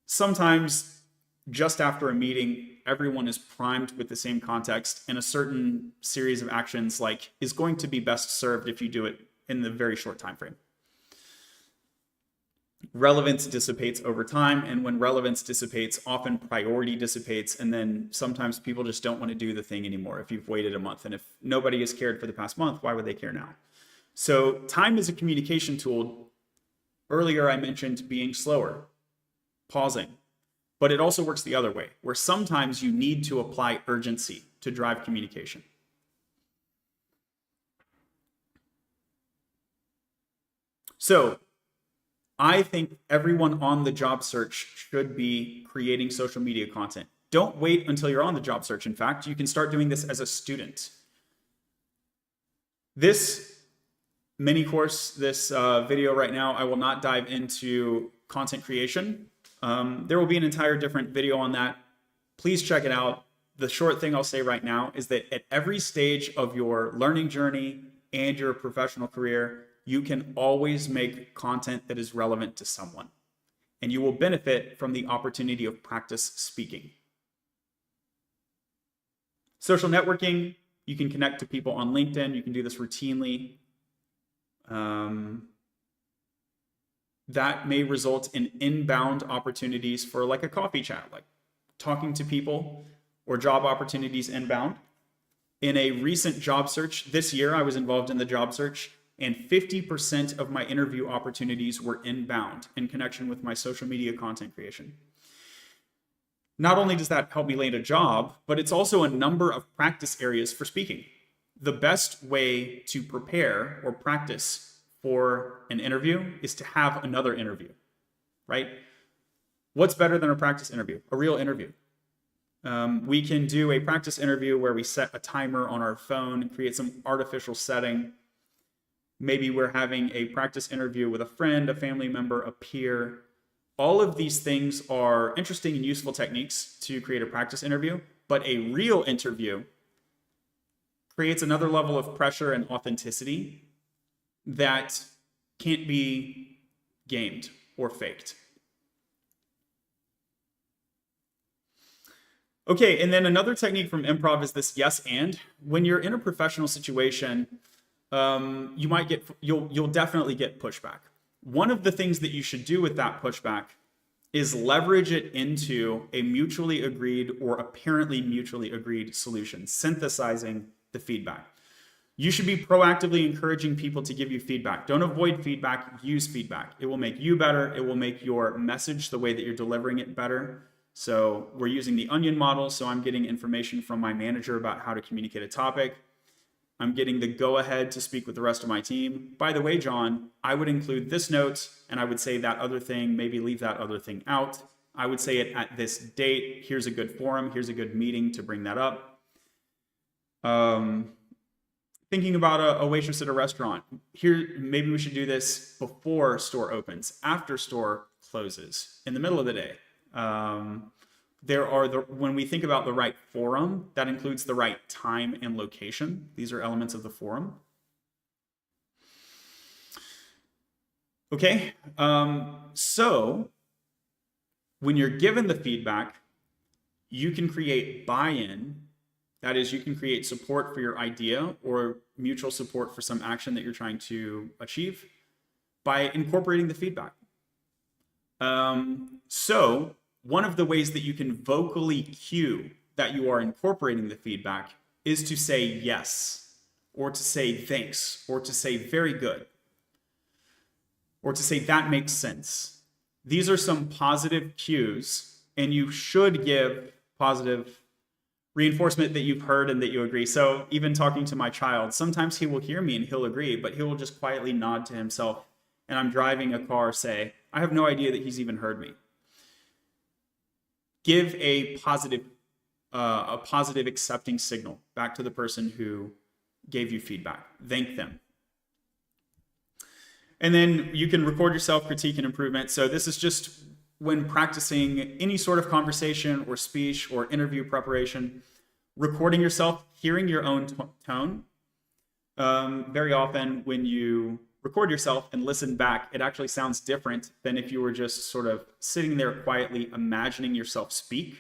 sometimes just after a meeting, everyone is primed with the same context, and a certain series of actions is going to be best served if you do it in the very short time frame. Relevance dissipates over time, and when relevance dissipates, often priority dissipates, and then sometimes people just don't want to do the thing anymore if you've waited a month. And if nobody has cared for the past month, why would they care now? So time is a communication tool. Earlier I mentioned being slower, pausing, but it also works the other way, where sometimes you need to apply urgency to drive communication. So I think everyone on the job search should be creating social media content. Don't wait until you're on the job search. In fact, you can start doing this as a student. This mini course, this video right now, I will not dive into content creation. There will be an entire different video on that. Please check it out. The short thing I'll say right now is that at every stage of your learning journey and your professional career, you can always make content that is relevant to someone, and you will benefit from the opportunity of practice speaking. Social networking, you can connect to people on LinkedIn. You can do this routinely. That may result in inbound opportunities for like a coffee chat, like talking to people, or job opportunities inbound. In a recent job search this year, I was involved in the job search, and 50% of my interview opportunities were inbound in connection with my social media content creation. Not only does that help me land a job, but it's also a number of practice areas for speaking. The best way to prepare or practice for an interview is to have another interview, right? What's better than a practice interview? A real interview. We can do a practice interview where we set a timer on our phone, create some artificial setting. Maybe we're having a practice interview with a friend, a family member, a peer. All of these things are interesting and useful techniques to create a practice interview, but a real interview creates another level of pressure and authenticity that can't be gamed or faked. Okay, and then another technique from improv is this yes and. When you're in a professional situation, you'll definitely get pushback. One of the things that you should do with that pushback is leverage it into a mutually agreed or apparently mutually agreed solution, synthesizing the feedback. You should be proactively encouraging people to give you feedback. Don't avoid feedback, use feedback. It will make you better. It will make your message, the way that you're delivering it, better. So we're using the onion model. So I'm getting information from my manager about how to communicate a topic. I'm getting the go-ahead to speak with the rest of my team. By the way, John, I would include this note, and I would say that other thing, maybe leave that other thing out. I would say it at this date. Here's a good forum. Here's a good meeting to bring that up. Thinking about a waitress at a restaurant. Here, maybe we should do this before store opens, after store closes, in the middle of the day. When we think about the right forum, that includes the right time and location. These are elements of the forum. Okay, so when you're given the feedback, you can create buy-in That is, you can create support for your idea or mutual support for some action that you're trying to achieve by incorporating the feedback. So one of the ways that you can vocally cue that you are incorporating the feedback is to say yes, or to say thanks, or to say very good, or to say that makes sense. These are some positive cues, and you should give positive reinforcement that you've heard and that you agree. So even talking to my child, sometimes he will hear me and he'll agree, but he will just quietly nod to himself. And I'm driving a car, say, I have no idea that he's even heard me. Give a positive accepting signal back to the person who gave you feedback. Thank them. And then you can record yourself, critique, and improvement. So this is just when practicing any sort of conversation or speech or interview preparation, recording yourself, hearing your own tone. Very often when you record yourself and listen back, it actually sounds different than if you were just sort of sitting there quietly imagining yourself speak.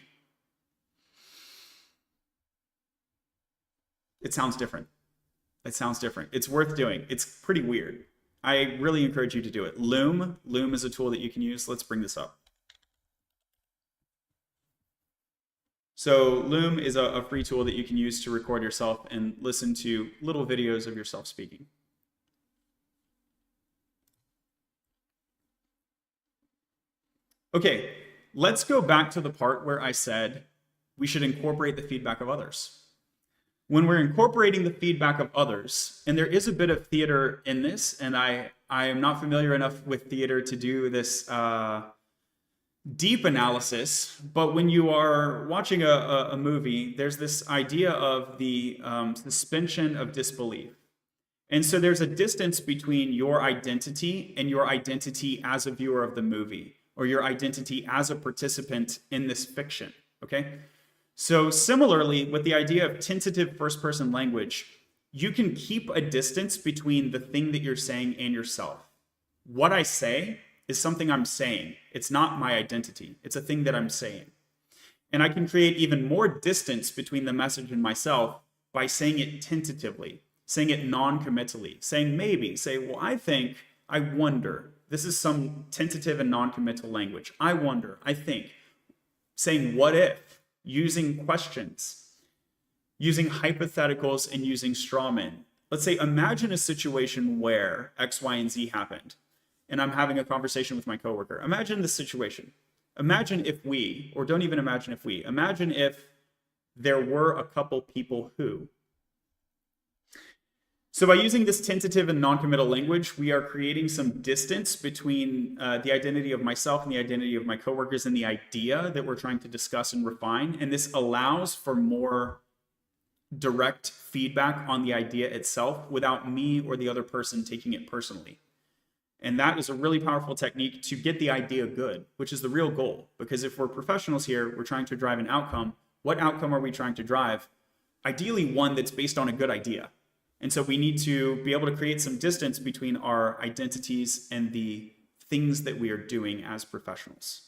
It sounds different. It sounds different. It's worth doing. It's pretty weird. I really encourage you to do it. Loom is a tool that you can use. Let's bring this up. So Loom is a free tool that you can use to record yourself and listen to little videos of yourself speaking. Okay, let's go back to the part where I said we should incorporate the feedback of others. When we're incorporating the feedback of others, and there is a bit of theater in this, and I am not familiar enough with theater to do this deep analysis, but when you are watching a movie, there's this idea of the suspension of disbelief. And so there's a distance between your identity and your identity as a viewer of the movie, or your identity as a participant in this fiction, okay? So similarly, with the idea of tentative first-person language, you can keep a distance between the thing that you're saying and yourself. What I say is something I'm saying. It's not my identity. It's a thing that I'm saying. And I can create even more distance between the message and myself by saying it tentatively, saying it non-committally, saying maybe, say, well, I think, I wonder. This is some tentative and non-committal language. I wonder, I think. Saying what if, using questions, using hypotheticals, and using straw men. Let's say, imagine a situation where X, Y, and Z happened, and I'm having a conversation with my coworker. Imagine this situation. Imagine if we, or don't even imagine if we, imagine if there were a couple people who. So by using this tentative and non-committal language, we are creating some distance between the identity of myself and the identity of my coworkers and the idea that we're trying to discuss and refine. And this allows for more direct feedback on the idea itself without me or the other person taking it personally. And that is a really powerful technique to get the idea good, which is the real goal. Because if we're professionals here, we're trying to drive an outcome. What outcome are we trying to drive? Ideally, one that's based on a good idea. And so we need to be able to create some distance between our identities and the things that we are doing as professionals.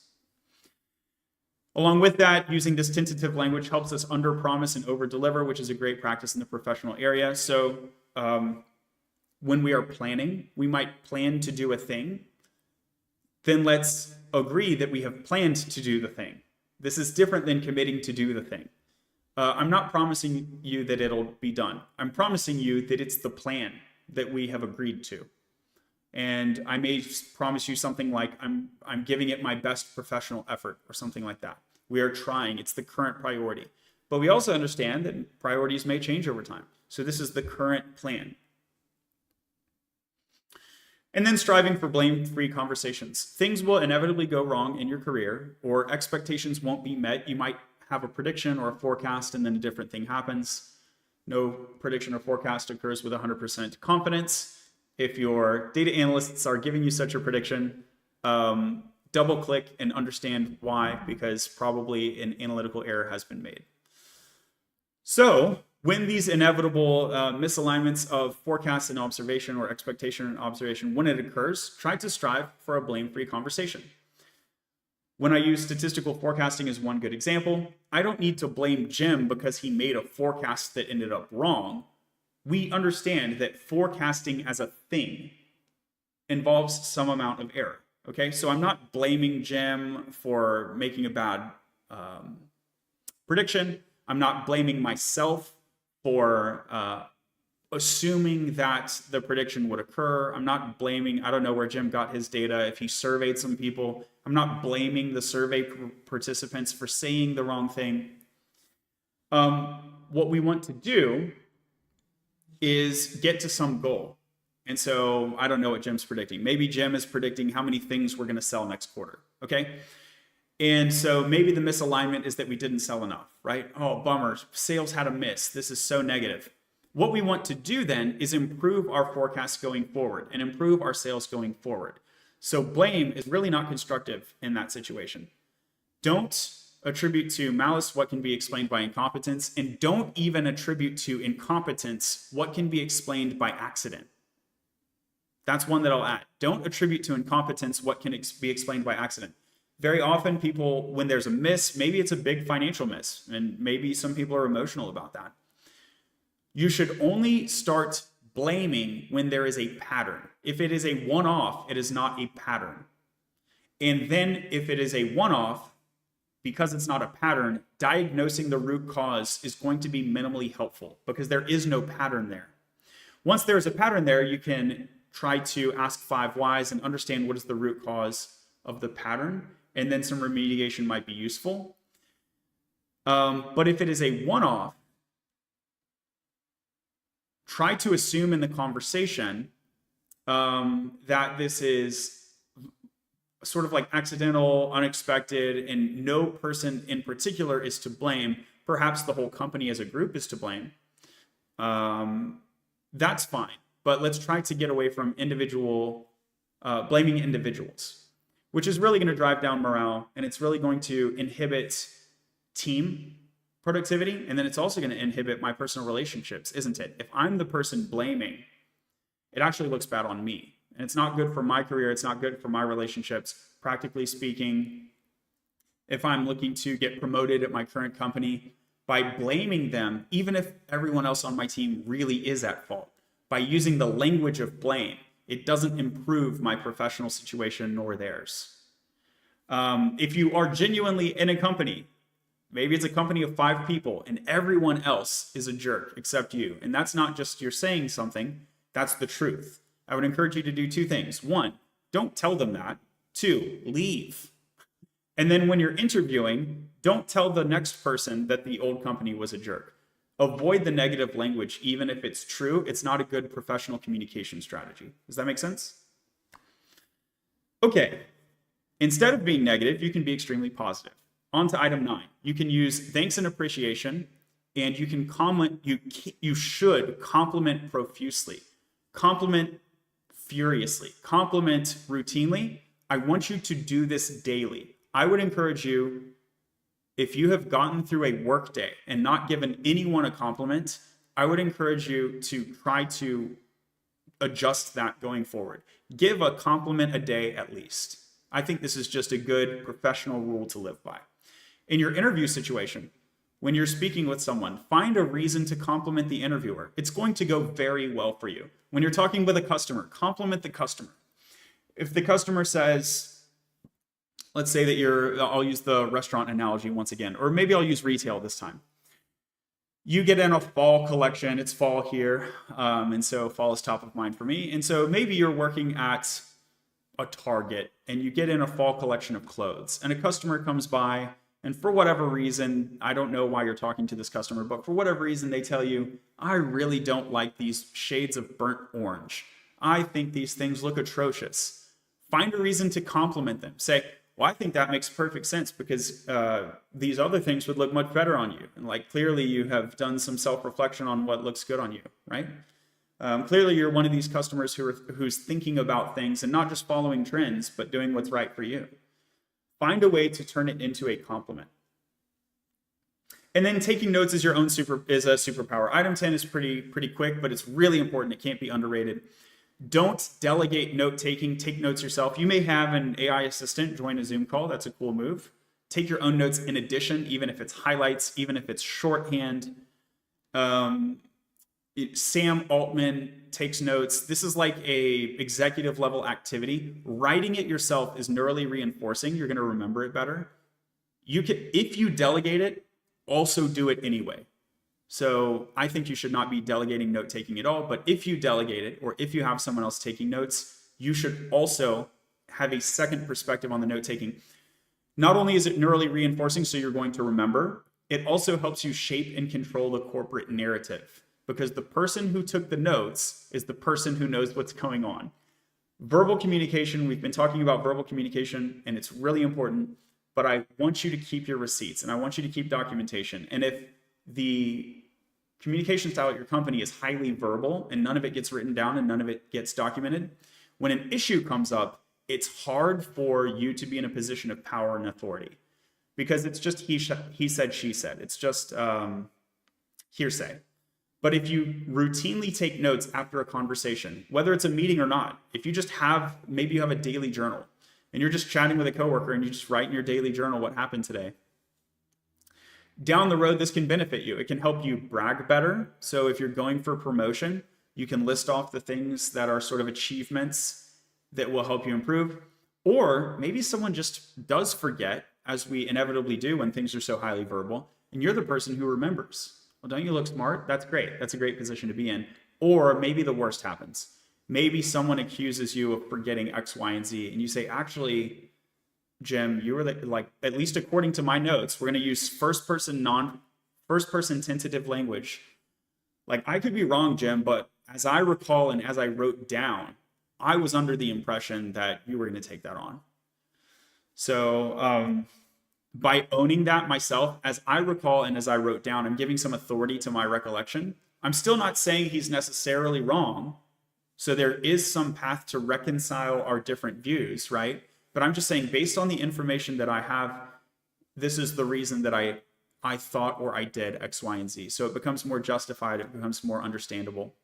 Along with that, using this tentative language helps us under-promise and over-deliver, which is a great practice in the professional area. So when we are planning, we might plan to do a thing. Then let's agree that we have planned to do the thing. This is different than committing to do the thing. I'm not promising you that it'll be done. I'm promising you that it's the plan that we have agreed to. And I may promise you something like, I'm giving it my best professional effort or something like that. We are trying. It's the current priority. But we also understand that priorities may change over time. So this is the current plan. And then striving for blame-free conversations. Things will inevitably go wrong in your career, or expectations won't be met. You might have a prediction or a forecast, and then a different thing happens. No prediction or forecast occurs with 100% confidence. If your data analysts are giving you such a prediction, double click and understand why, because probably an analytical error has been made. So when these inevitable misalignments of forecast and observation, or expectation and observation, when it occurs, try to strive for a blame-free conversation. When I use statistical forecasting as one good example, I don't need to blame Jim because he made a forecast that ended up wrong. We understand that forecasting as a thing involves some amount of error. Okay, so I'm not blaming Jim for making a bad prediction. I'm not blaming myself for assuming that the prediction would occur. I'm not blaming, I don't know where Jim got his data, if he surveyed some people. I'm not blaming the survey participants for saying the wrong thing. What we want to do is get to some goal. And so I don't know what Jim's predicting. Maybe Jim is predicting how many things we're going to sell next quarter. Okay. And so maybe the misalignment is that we didn't sell enough, right? Oh, bummer. Sales had a miss. This is so negative. What we want to do then is improve our forecast going forward and improve our sales going forward. So blame is really not constructive in that situation. Don't attribute to malice what can be explained by incompetence, and don't even attribute to incompetence what can be explained by accident. That's one that I'll add. Don't attribute to incompetence what can be explained by accident. Very often people, when there's a miss, maybe it's a big financial miss, and maybe some people are emotional about that. You should only start blaming when there is a pattern. If it is a one-off, it is not a pattern. And then if it is a one-off, because it's not a pattern, diagnosing the root cause is going to be minimally helpful because there is no pattern there. Once there's a pattern there, you can try to ask 5 whys and understand what is the root cause of the pattern, and then some remediation might be useful. But if it is a one-off, try to assume in the conversation that this is sort of like accidental, unexpected, and no person in particular is to blame. Perhaps the whole company as a group is to blame. That's fine. But let's try to get away from blaming individuals, which is really going to drive down morale, and it's really going to inhibit team productivity, and then it's also going to inhibit my personal relationships, isn't it? If I'm the person blaming, it actually looks bad on me, and it's not good for my career. It's not good for my relationships. Practically speaking, if I'm looking to get promoted at my current company, by blaming them, even if everyone else on my team really is at fault, by using the language of blame, it doesn't improve my professional situation nor theirs. If you are genuinely in a company, maybe it's a company of 5 people and everyone else is a jerk except you, and that's not just you're saying something, that's the truth. I would encourage you to do 2 things. 1, don't tell them that. 2, leave. And then when you're interviewing, don't tell the next person that the old company was a jerk. Avoid the negative language, even if it's true. It's not a good professional communication strategy. Does that make sense? Okay. Instead of being negative, you can be extremely positive. On to item 9. You can use thanks and appreciation, and you can comment. You should compliment profusely, compliment furiously, compliment routinely. I want you to do this daily. I would encourage you, if you have gotten through a work day and not given anyone a compliment, I would encourage you to try to adjust that going forward. Give a compliment a day at least. I think this is just a good professional rule to live by. In your interview situation, when you're speaking with someone, find a reason to compliment the interviewer. It's going to go very well for you. When you're talking with a customer, compliment the customer. If the customer says, let's say that I'll use the restaurant analogy once again, or maybe I'll use retail this time. You get in a fall collection, it's fall here, and so fall is top of mind for me. And so maybe you're working at a Target and you get in a fall collection of clothes, and a customer comes by, and for whatever reason, I don't know why you're talking to this customer, but for whatever reason, they tell you, I really don't like these shades of burnt orange. I think these things look atrocious. Find a reason to compliment them. Say, well, I think that makes perfect sense because these other things would look much better on you. And like clearly you have done some self-reflection on what looks good on you, right? Clearly you're one of these customers who's thinking about things and not just following trends, but doing what's right for you. Find a way to turn it into a compliment. And then taking notes is your own is a superpower. Item 10 is pretty quick, but it's really important. It can't be underrated. Don't delegate note taking. Take notes yourself. You may have an AI assistant join a Zoom call. That's a cool move. Take your own notes in addition, even if it's highlights, even if it's shorthand. Sam Altman takes notes. This is like a executive level activity. Writing it yourself is neurally reinforcing. You're going to remember it better. You can, if you delegate it, also do it anyway. So I think you should not be delegating note taking at all. But if you delegate it, or if you have someone else taking notes, you should also have a second perspective on the note taking. Not only is it neurally reinforcing, so you're going to remember, it also helps you shape and control the corporate narrative, because the person who took the notes is the person who knows what's going on. Verbal communication, we've been talking about verbal communication, and it's really important, but I want you to keep your receipts and I want you to keep documentation. And if the communication style at your company is highly verbal and none of it gets written down and none of it gets documented, when an issue comes up, it's hard for you to be in a position of power and authority, because it's just he said, she said. It's just hearsay. But if you routinely take notes after a conversation, whether it's a meeting or not, if you just have, maybe you have a daily journal and you're just chatting with a coworker and you just write in your daily journal what happened today. Down the road, this can benefit you. It can help you brag better. So if you're going for promotion, you can list off the things that are sort of achievements that will help you improve. Or maybe someone just does forget, as we inevitably do when things are so highly verbal, and you're the person who remembers. Well, don't you look smart? That's great. That's a great position to be in. Or maybe the worst happens. Maybe someone accuses you of forgetting X, Y, and Z, and you say, actually, Jim, you were like, at least according to my notes, we're going to use first person tentative language. Like, I could be wrong, Jim, but as I recall and as I wrote down, I was under the impression that you were going to take that on. So by owning that myself, as I recall and as I wrote down, I'm giving some authority to my recollection. I'm still not saying he's necessarily wrong. So there is some path to reconcile our different views, right? But I'm just saying, based on the information that I have, this is the reason that I thought or I did X, Y, and Z. So it becomes more justified. It becomes more understandable.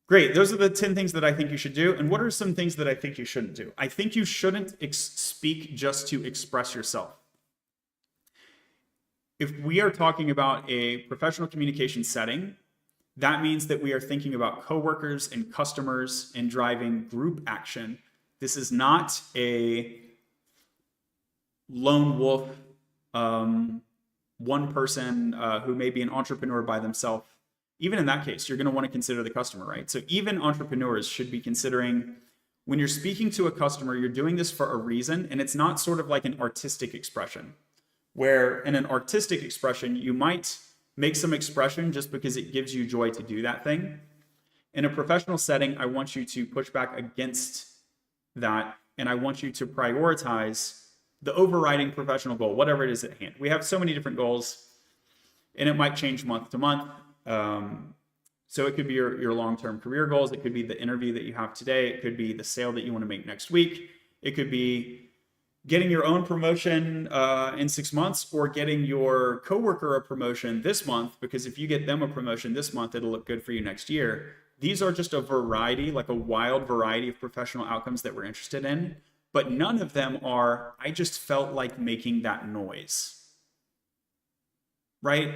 Great. Those are the 10 things that I think you should do. And what are some things that I think you shouldn't do? I think you shouldn't speak just to express yourself. If we are talking about a professional communication setting, that means that we are thinking about coworkers and customers and driving group action. This is not a lone wolf, one person who may be an entrepreneur by themselves. Even in that case, you're going to want to consider the customer, right? So even entrepreneurs should be considering, when you're speaking to a customer, you're doing this for a reason, and it's not sort of like an artistic expression, where in an artistic expression, you might make some expression just because it gives you joy to do that thing. In a professional setting, I want you to push back against that, and I want you to prioritize the overriding professional goal, whatever it is at hand. We have so many different goals, and it might change month to month. So it could be your long-term career goals. It could be the interview that you have today. It could be the sale that you want to make next week. It could be getting your own promotion in 6 months, or getting your coworker a promotion this month, because if you get them a promotion this month, it'll look good for you next year. These are just a variety, like a wild variety of professional outcomes that we're interested in, but none of them are, I just felt like making that noise, right?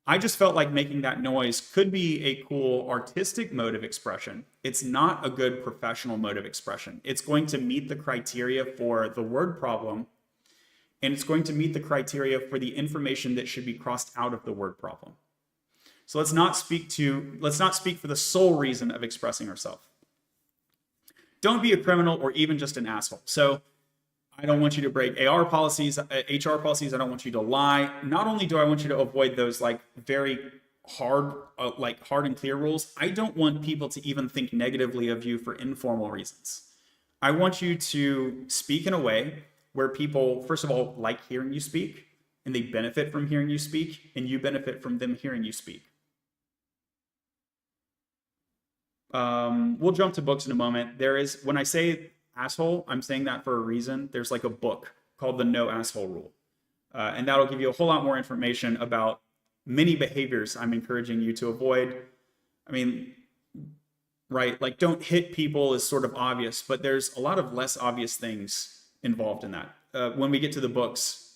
I just felt like making that noise could be a cool artistic mode of expression. It's not a good professional mode of expression. It's going to meet the criteria for the word problem, and it's going to meet the criteria for the information that should be crossed out of the word problem. So let's not speak for the sole reason of expressing ourselves. Don't be a criminal or even just an asshole. So I don't want you to break HR policies. I don't want you to lie. Not only do I want you to avoid those like very hard and clear rules, I don't want people to even think negatively of you for informal reasons. I want you to speak in a way where people, first of all, like hearing you speak, and they benefit from hearing you speak, and you benefit from them hearing you speak. We'll jump to books in a moment. When I say asshole, I'm saying that for a reason. There's like a book called The No Asshole Rule. And that'll give you a whole lot more information about many behaviors I'm encouraging you to avoid. I mean, right? Like don't hit people is sort of obvious, but there's a lot of less obvious things involved in that. When we get to the books,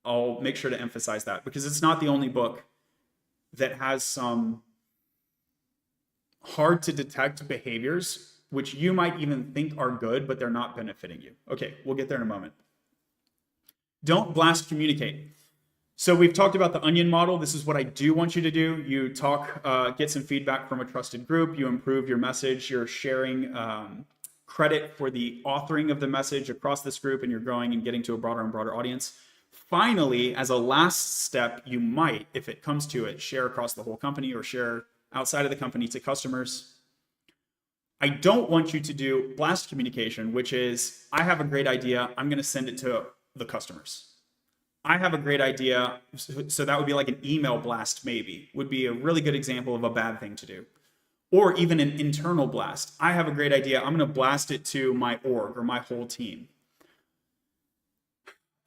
I'll make sure to emphasize that because it's not the only book that has some hard to detect behaviors which you might even think are good, but they're not benefiting you. Okay, we'll get there in a moment. Don't blast, communicate. So we've talked about the onion model. This is what I do want you to do. You talk, get some feedback from a trusted group. You improve your message. You're sharing credit for the authoring of the message across this group, and you're growing and getting to a broader and broader audience. Finally, as a last step, you might, if it comes to it, share across the whole company or share outside of the company to customers. I don't want you to do blast communication, which is, I have a great idea. I'm going to send it to the customers. I have a great idea. So that would be like an email blast, maybe, would be a really good example of a bad thing to do. Or even an internal blast. I have a great idea. I'm going to blast it to my org or my whole team.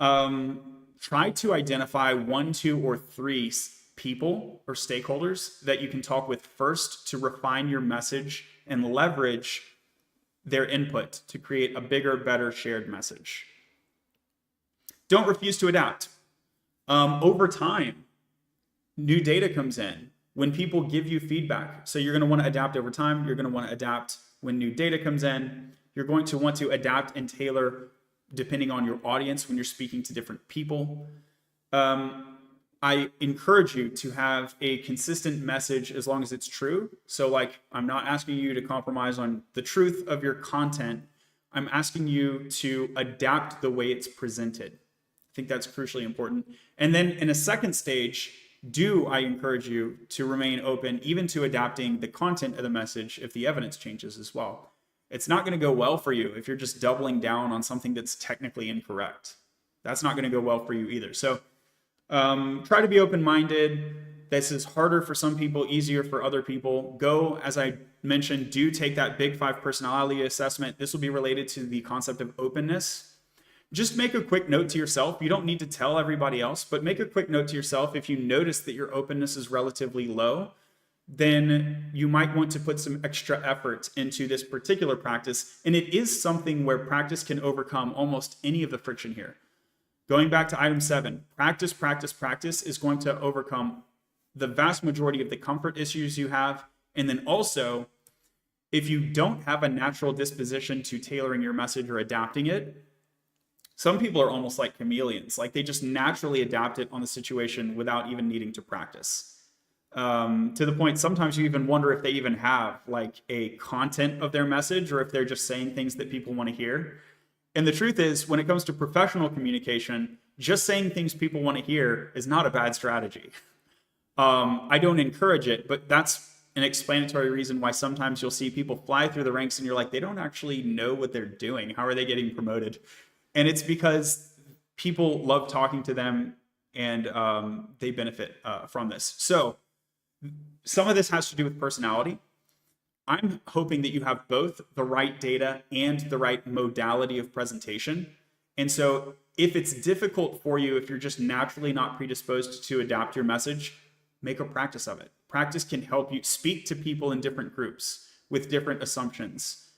Try to identify 1, 2, or 3 people or stakeholders that you can talk with first to refine your message and leverage their input to create a bigger, better shared message. Don't refuse to adapt. Over time, new data comes in when people give you feedback. So you're going to want to adapt over time. You're going to want to adapt when new data comes in. You're going to want to adapt and tailor depending on your audience when you're speaking to different people. I encourage you to have a consistent message as long as it's true. So like, I'm not asking you to compromise on the truth of your content. I'm asking you to adapt the way it's presented. I think that's crucially important. And then in a second stage, I encourage you to remain open, even to adapting the content of the message if the evidence changes as well. It's not going to go well for you if you're just doubling down on something that's technically incorrect. That's not going to go well for you either. So try to be open-minded. This is harder for some people, easier for other people. Go, as I mentioned, do take that Big 5 personality assessment. This will be related to the concept of openness. Just make a quick note to yourself. You don't need to tell everybody else, but make a quick note to yourself. If you notice that your openness is relatively low, then you might want to put some extra effort into this particular practice. And it is something where practice can overcome almost any of the friction here. Going back to item 7, practice, practice, practice is going to overcome the vast majority of the comfort issues you have. And then also, if you don't have a natural disposition to tailoring your message or adapting it, some people are almost like chameleons. Like they just naturally adapt it on the situation without even needing to practice. To the point, sometimes you even wonder if they even have like a content of their message or if they're just saying things that people want to hear. And the truth is, when it comes to professional communication, just saying things people want to hear is not a bad strategy. I don't encourage it, but that's an explanatory reason why sometimes you'll see people fly through the ranks and you're like, they don't actually know what they're doing. How are they getting promoted? And it's because people love talking to them and they benefit from this. So some of this has to do with personality. I'm hoping that you have both the right data and the right modality of presentation. And so if it's difficult for you, if you're just naturally not predisposed to adapt your message, make a practice of it. Practice can help you speak to people in different groups with different assumptions.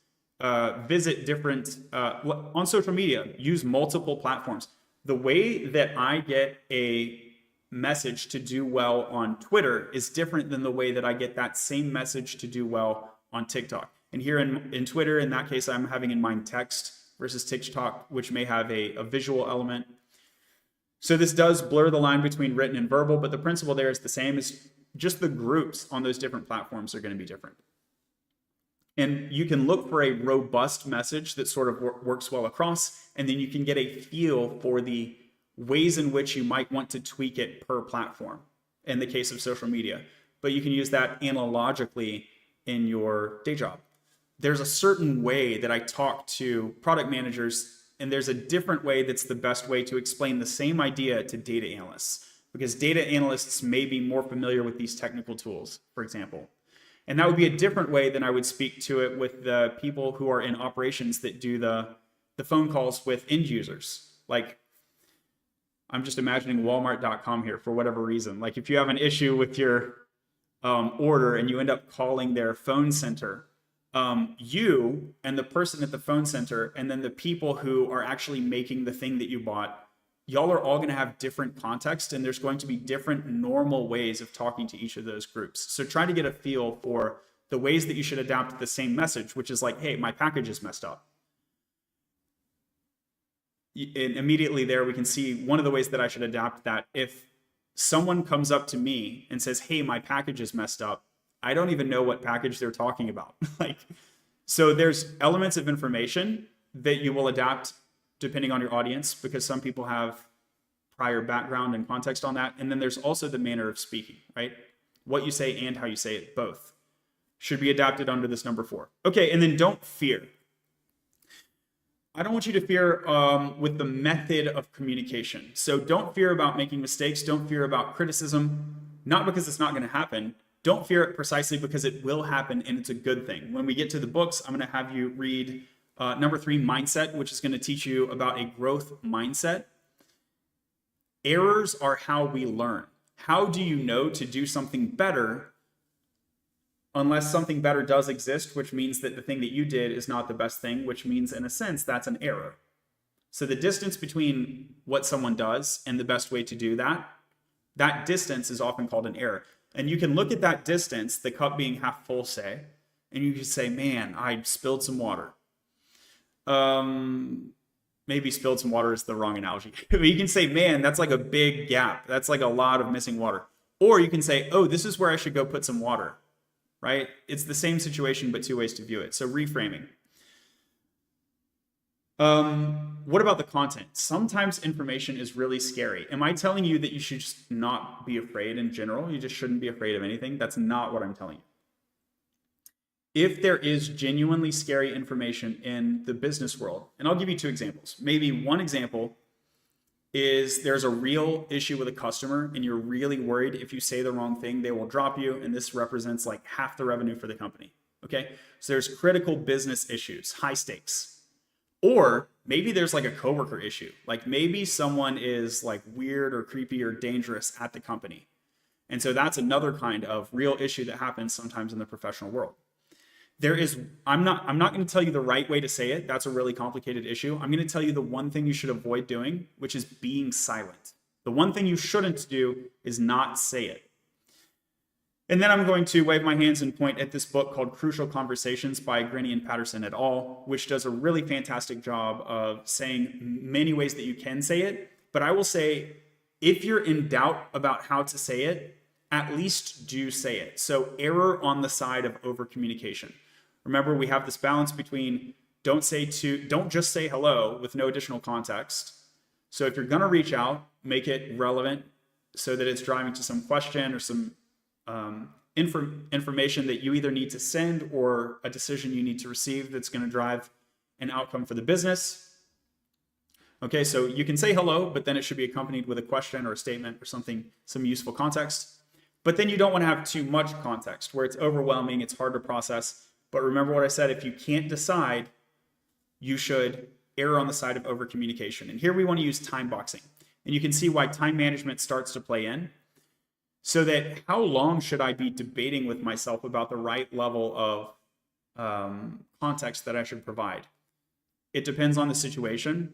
Visit different, on social media, use multiple platforms. The way that I get a message to do well on Twitter is different than the way that I get that same message to do well on TikTok. And here in Twitter, in that case, I'm having in mind text versus TikTok, which may have a visual element. So this does blur the line between written and verbal, but the principle there is the same. Is just the groups on those different platforms are going to be different. And you can look for a robust message that sort of works well across, and then you can get a feel for the ways in which you might want to tweak it per platform in the case of social media. But you can use that analogically in your day job. There's a certain way that I talk to product managers, and there's a different way that's the best way to explain the same idea to data analysts, because data analysts may be more familiar with these technical tools, for example. And that would be a different way than I would speak to it with the people who are in operations that do the phone calls with end users. Like, I'm just imagining Walmart.com here for whatever reason. Like if you have an issue with your order and you end up calling their phone center, you and the person at the phone center and then the people who are actually making the thing that you bought, y'all are all going to have different context, and there's going to be different normal ways of talking to each of those groups. So try to get a feel for the ways that you should adapt the same message, which is like, hey, my package is messed up. And immediately there we can see one of the ways that I should adapt that. If someone comes up to me and says, hey, my package is messed up, I don't even know what package they're talking about. So there's elements of information that you will adapt depending on your audience, because some people have prior background and context on that. And then there's also the manner of speaking, right? What you say and how you say it, both should be adapted under this number 4. Okay, and then don't fear. I don't want you to fear with the method of communication. So don't fear about making mistakes. Don't fear about criticism, not because it's not going to happen. Don't fear it precisely because it will happen, and it's a good thing. When we get to the books, I'm going to have you read number 3, Mindset, which is going to teach you about a growth mindset. Errors are how we learn. How do you know to do something better unless something better does exist, which means that the thing that you did is not the best thing, which means in a sense that's an error. So the distance between what someone does and the best way to do that, that distance is often called an error. And you can look at that distance, the cup being half full, say, and you can say, man, I spilled some water. Maybe spilled some water is the wrong analogy. But you can say, man, that's like a big gap. That's like a lot of missing water. Or you can say, oh, this is where I should go put some water, right? It's the same situation, but 2 ways to view it. So reframing. What about the content? Sometimes information is really scary. Am I telling you that you should just not be afraid in general? You just shouldn't be afraid of anything? That's not what I'm telling you. If there is genuinely scary information in the business world, and I'll give you 2 examples. Maybe one example is there's a real issue with a customer and you're really worried if you say the wrong thing, they will drop you, and this represents like half the revenue for the company. Okay, so there's critical business issues, high stakes. Or maybe there's like a coworker issue. Like maybe someone is like weird or creepy or dangerous at the company. And so that's another kind of real issue that happens sometimes in the professional world. I'm not going to tell you the right way to say it. That's a really complicated issue. I'm going to tell you the one thing you should avoid doing, which is being silent. The one thing you shouldn't do is not say it. And then I'm going to wave my hands and point at this book called Crucial Conversations by Grenny and Patterson et al., which does a really fantastic job of saying many ways that you can say it. But I will say, if you're in doubt about how to say it, at least do say it. So error on the side of over-communication. Remember, we have this balance between don't just say hello with no additional context. So if you're going to reach out, make it relevant so that it's driving to some question or some information that you either need to send or a decision you need to receive that's going to drive an outcome for the business. Okay, so you can say hello, but then it should be accompanied with a question or a statement or something, some useful context. But then you don't want to have too much context where it's overwhelming, it's hard to process. But remember what I said, if you can't decide, you should err on the side of over communication. And here we want to use time boxing. And you can see why time management starts to play in. So that how long should I be debating with myself about the right level of context that I should provide? It depends on the situation.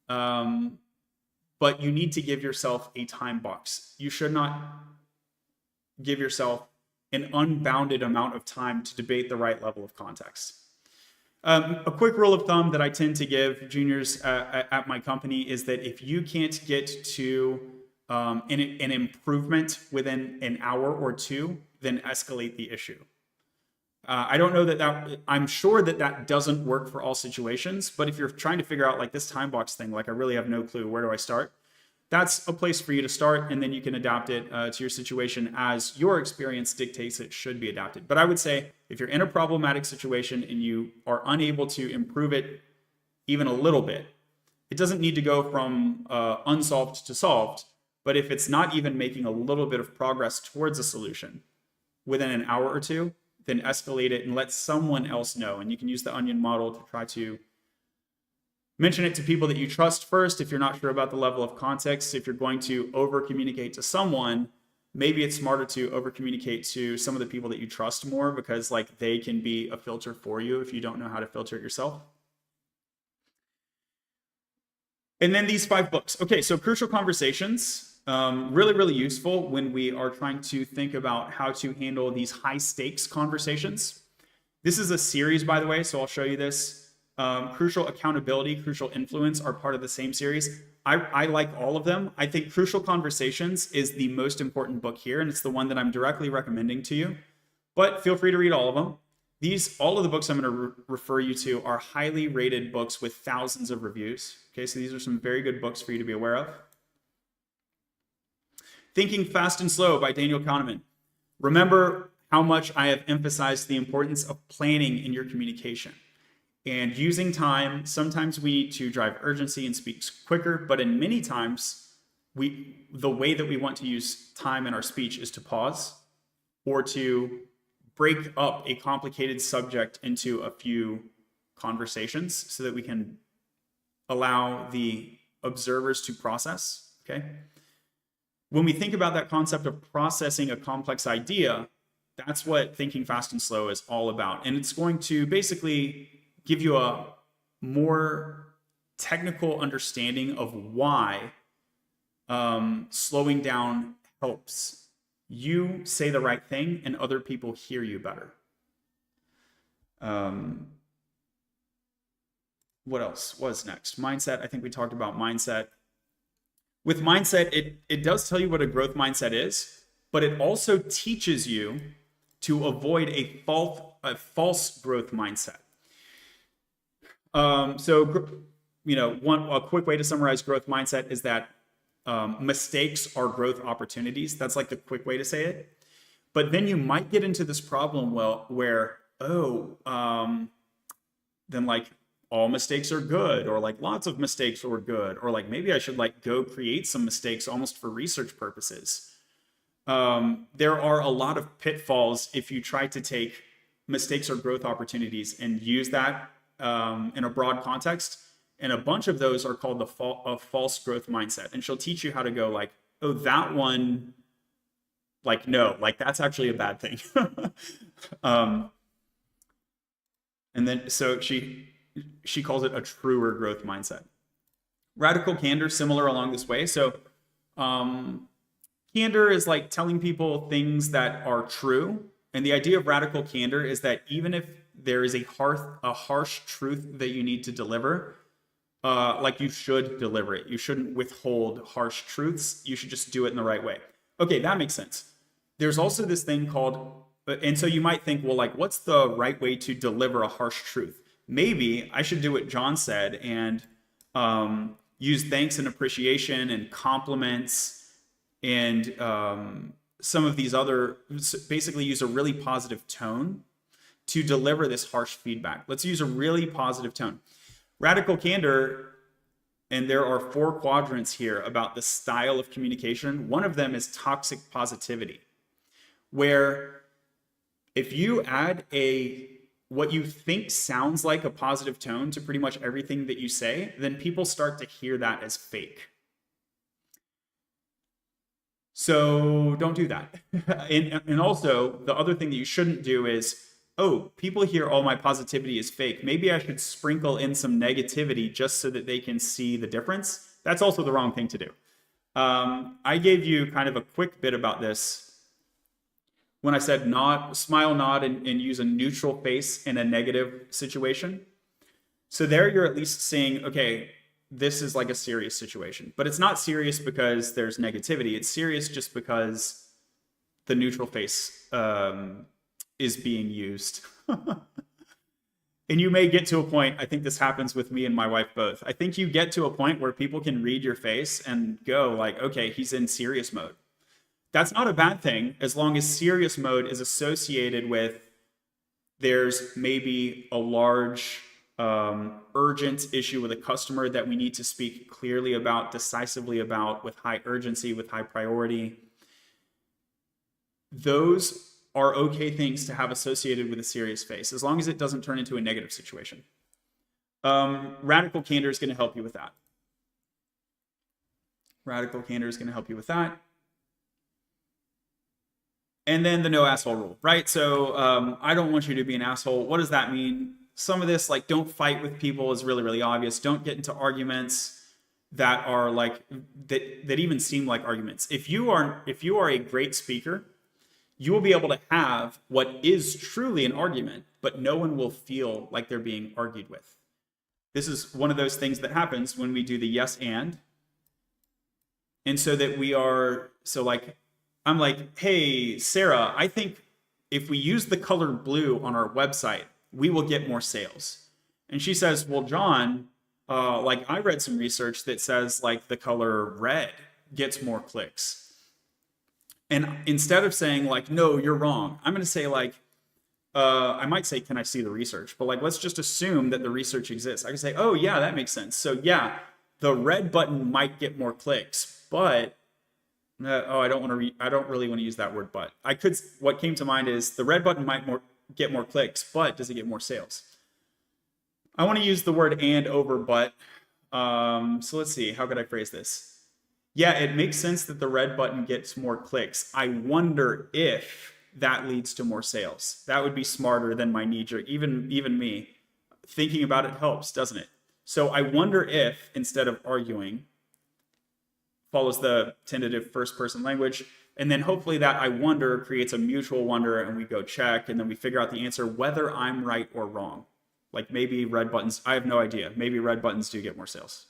But you need to give yourself a time box. You should not give yourself an unbounded amount of time to debate the right level of context. A quick rule of thumb that I tend to give juniors at my company is that if you can't get to an improvement within an hour or 2, then escalate the issue. I don't know I'm sure that doesn't work for all situations, but if you're trying to figure out like this time box thing, like I really have no clue, where do I start? That's a place for you to start, and then you can adapt it to your situation as your experience dictates it should be adapted. But I would say if you're in a problematic situation and you are unable to improve it even a little bit, it doesn't need to go from unsolved to solved, but if it's not even making a little bit of progress towards a solution within an hour or 2, then escalate it and let someone else know. And you can use the onion model to try to mention it to people that you trust first if you're not sure about the level of context. If you're going to over communicate to someone, maybe it's smarter to over communicate to some of the people that you trust more, because like they can be a filter for you if you don't know how to filter it yourself. And then these 5 books. Okay, so Crucial Conversations, really, really useful when we are trying to think about how to handle these high stakes conversations. This is a series, by the way, so I'll show you this. Crucial Accountability, Crucial Influence are part of the same series. I like all of them. I think Crucial Conversations is the most important book here, and it's the one that I'm directly recommending to you. But feel free to read all of them. All of the books I'm going to refer you to are highly rated books with thousands of reviews. Okay, so these are some very good books for you to be aware of. Thinking Fast and Slow by Daniel Kahneman. Remember how much I have emphasized the importance of planning in your communication and using time. Sometimes we need to drive urgency and speak quicker, but in many times, the way that we want to use time in our speech is to pause or to break up a complicated subject into a few conversations so that we can allow the observers to process, okay? When we think about that concept of processing a complex idea, that's what Thinking Fast and Slow is all about. And it's going to basically give you a more technical understanding of why slowing down helps you say the right thing and other people hear you better. What else was next? Mindset. I think we talked about mindset. With mindset, it does tell you what a growth mindset is, but it also teaches you to avoid a false growth mindset. So, a quick way to summarize growth mindset is that mistakes are growth opportunities. That's like the quick way to say it. But then you might get into this problem where then like all mistakes are good, or like lots of mistakes are good, or like maybe I should like go create some mistakes almost for research purposes. There are a lot of pitfalls if you try to take mistakes or growth opportunities and use that in a broad context. And a bunch of those are called a false growth mindset. And she'll teach you how to go like, oh, that one, like, no, like that's actually a bad thing. And then, so she calls it a truer growth mindset. Radical candor, similar along this way. So candor is like telling people things that are true. And the idea of radical candor is that even if there is a harsh truth that you need to deliver, like you should deliver it. You shouldn't withhold harsh truths. You should just do it in the right way. Okay, that makes sense. There's also this thing called, and so you might think, well, like, what's the right way to deliver a harsh truth? Maybe I should do what John said and use thanks and appreciation and compliments and some of these other, basically use a really positive tone to deliver this harsh feedback. Let's use a really positive tone. Radical candor, and there are 4 quadrants here about the style of communication. One of them is toxic positivity, where if you add what you think sounds like a positive tone to pretty much everything that you say, then people start to hear that as fake. So don't do that. And also, the other thing that you shouldn't do is, oh, people hear all my positivity is fake. Maybe I should sprinkle in some negativity just so that they can see the difference. That's also the wrong thing to do. I gave you kind of a quick bit about this when I said smile, nod, and use a neutral face in a negative situation. So there you're at least saying, okay, this is like a serious situation. But it's not serious because there's negativity. It's serious just because the neutral face is being used. And you may get to a point, I think this happens with me and my wife both. I think you get to a point where people can read your face and go like, okay, he's in serious mode. That's not a bad thing as long as serious mode is associated with there's maybe a large urgent issue with a customer that we need to speak clearly about, decisively about, with high urgency, with high priority. Those are okay things to have associated with a serious face, as long as it doesn't turn into a negative situation. Radical candor is going to help you with that. Radical candor is going to help you with that. And then the no asshole rule, right? So I don't want you to be an asshole. What does that mean? Some of this, like, don't fight with people, is really, really obvious. Don't get into arguments that are like that even seem like arguments. If you are a great speaker, you will be able to have what is truly an argument, but no one will feel like they're being argued with. This is one of those things that happens when we do the yes and so that we are, so like, I'm like, hey, Sarah, I think if we use the color blue on our website, we will get more sales. And she says, well, John, like I read some research that says like the color red gets more clicks. And instead of saying like, no, you're wrong, I'm going to say like, I might say, can I see the research? But like, let's just assume that the research exists. I can say, oh yeah, that makes sense. So yeah, the red button might get more clicks, but I don't really want to use that word, but I could, what came to mind is the red button might get more clicks, but does it get more sales? I want to use the word and over but. So let's see, how could I phrase this? Yeah, it makes sense that the red button gets more clicks. I wonder if that leads to more sales. That would be smarter than my knee jerk. Even me thinking about it helps, doesn't it? So I wonder if, instead of arguing, follows the tentative first person language, and then hopefully that I wonder creates a mutual wonder, and we go check, and then we figure out the answer whether I'm right or wrong. Like maybe red buttons, I have no idea. Maybe red buttons do get more sales.